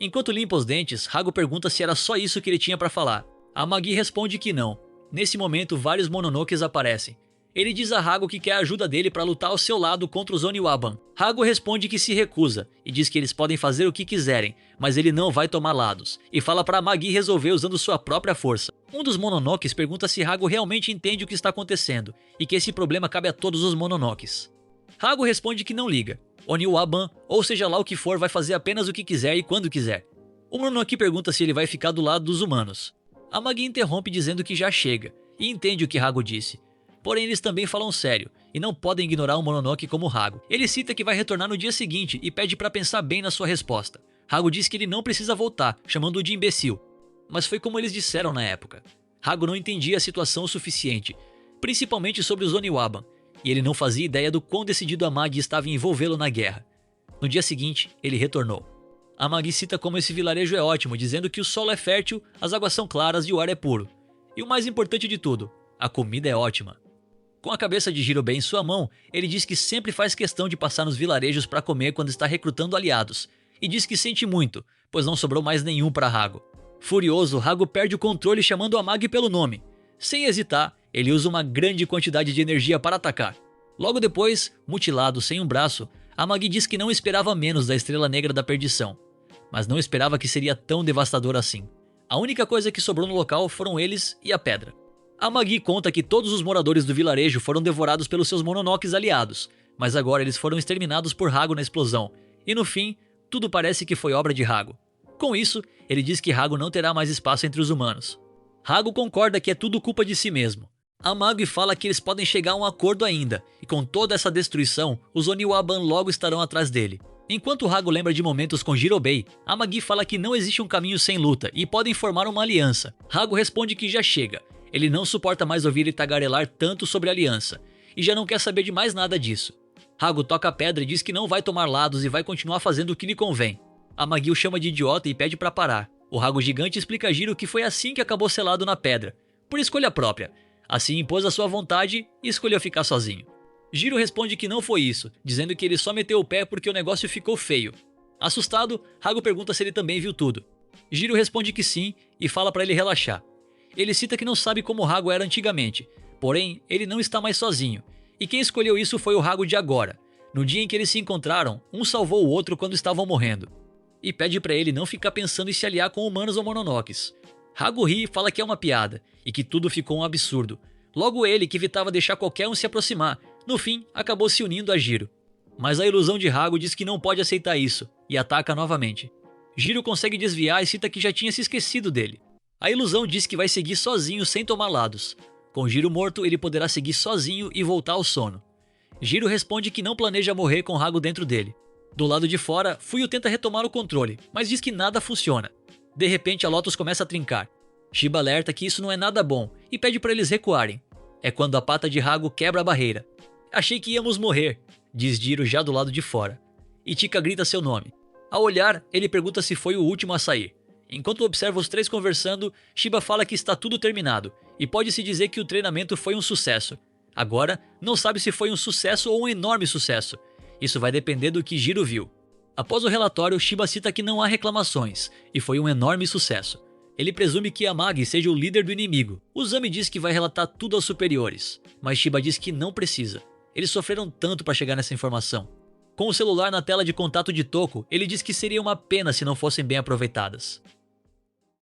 Enquanto limpa os dentes, Hago pergunta se era só isso que ele tinha para falar. Amagi responde que não. Nesse momento, vários Mononokes aparecem. Ele diz a Hago que quer a ajuda dele para lutar ao seu lado contra os Oni-Waban. Hago responde que se recusa, e diz que eles podem fazer o que quiserem, mas ele não vai tomar lados, e fala para Amagi resolver usando sua própria força. Um dos Mononokes pergunta se Hago realmente entende o que está acontecendo, e que esse problema cabe a todos os Mononokes. Hago responde que não liga. Oni-Waban, ou seja lá o que for, vai fazer apenas o que quiser e quando quiser. O Mononoke pergunta se ele vai ficar do lado dos humanos. Amagi interrompe dizendo que já chega, e entende o que Hago disse. Porém eles também falam sério, e não podem ignorar um Mononoke como Hago. Ele cita que vai retornar no dia seguinte e pede para pensar bem na sua resposta. Hago diz que ele não precisa voltar, chamando-o de imbecil. Mas foi como eles disseram na época. Hago não entendia a situação o suficiente, principalmente sobre os Oni-Waban, e ele não fazia ideia do quão decidido Amagi estava em envolvê-lo na guerra. No dia seguinte, ele retornou. Amagi cita como esse vilarejo é ótimo, dizendo que o solo é fértil, as águas são claras e o ar é puro. E o mais importante de tudo, a comida é ótima. Com a cabeça de Jirobei em sua mão, ele diz que sempre faz questão de passar nos vilarejos para comer quando está recrutando aliados, e diz que sente muito, pois não sobrou mais nenhum para Hago. Furioso, Hago perde o controle chamando Amagi pelo nome. Sem hesitar, ele usa uma grande quantidade de energia para atacar. Logo depois, mutilado sem um braço, Amagi diz que não esperava menos da Estrela Negra da Perdição, mas não esperava que seria tão devastador assim. A única coisa que sobrou no local foram eles e a pedra. Amagi conta que todos os moradores do vilarejo foram devorados pelos seus Mononokes aliados, mas agora eles foram exterminados por Hago na explosão, e no fim, tudo parece que foi obra de Hago. Com isso, ele diz que Hago não terá mais espaço entre os humanos. Hago concorda que é tudo culpa de si mesmo. Amagi fala que eles podem chegar a um acordo ainda, e com toda essa destruição, os Oniwaban logo estarão atrás dele. Enquanto Hago lembra de momentos com Jirobei, Amagi fala que não existe um caminho sem luta e podem formar uma aliança. Hago responde que já chega, ele não suporta mais ouvir ele tagarelar tanto sobre a aliança, e já não quer saber de mais nada disso. Hago toca a pedra e diz que não vai tomar lados e vai continuar fazendo o que lhe convém. Amagi o chama de idiota e pede para parar. O Hago gigante explica a Jiro que foi assim que acabou selado na pedra, por escolha própria. Assim impôs a sua vontade e escolheu ficar sozinho. Jiro responde que não foi isso, dizendo que ele só meteu o pé porque o negócio ficou feio. Assustado, Hago pergunta se ele também viu tudo. Jiro responde que sim e fala para ele relaxar. Ele cita que não sabe como Hago era antigamente, porém ele não está mais sozinho, e quem escolheu isso foi o Hago de agora. No dia em que eles se encontraram, um salvou o outro quando estavam morrendo. E pede para ele não ficar pensando em se aliar com humanos ou mononokes. Hago ri e fala que é uma piada, e que tudo ficou um absurdo. Logo ele, que evitava deixar qualquer um se aproximar, no fim acabou se unindo a Jiro. Mas a ilusão de Hago diz que não pode aceitar isso, e ataca novamente. Jiro consegue desviar e cita que já tinha se esquecido dele. A ilusão diz que vai seguir sozinho sem tomar lados. Com Jiro morto, ele poderá seguir sozinho e voltar ao sono. Jiro responde que não planeja morrer com Hago dentro dele. Do lado de fora, Fuyo tenta retomar o controle, mas diz que nada funciona. De repente, a Lotus começa a trincar. Shiba alerta que isso não é nada bom e pede para eles recuarem. É quando a pata de Hago quebra a barreira. Achei que íamos morrer, diz Jiro já do lado de fora. Ichika grita seu nome. Ao olhar, ele pergunta se foi o último a sair. Enquanto observa os três conversando, Shiba fala que está tudo terminado e pode-se dizer que o treinamento foi um sucesso. Agora, não sabe se foi um sucesso ou um enorme sucesso. Isso vai depender do que Jiro viu. Após o relatório, Shiba cita que não há reclamações e foi um enorme sucesso. Ele presume que Amagi seja o líder do inimigo. Uzami diz que vai relatar tudo aos superiores, mas Shiba diz que não precisa. Eles sofreram tanto para chegar nessa informação. Com o celular na tela de contato de Toko, ele diz que seria uma pena se não fossem bem aproveitadas.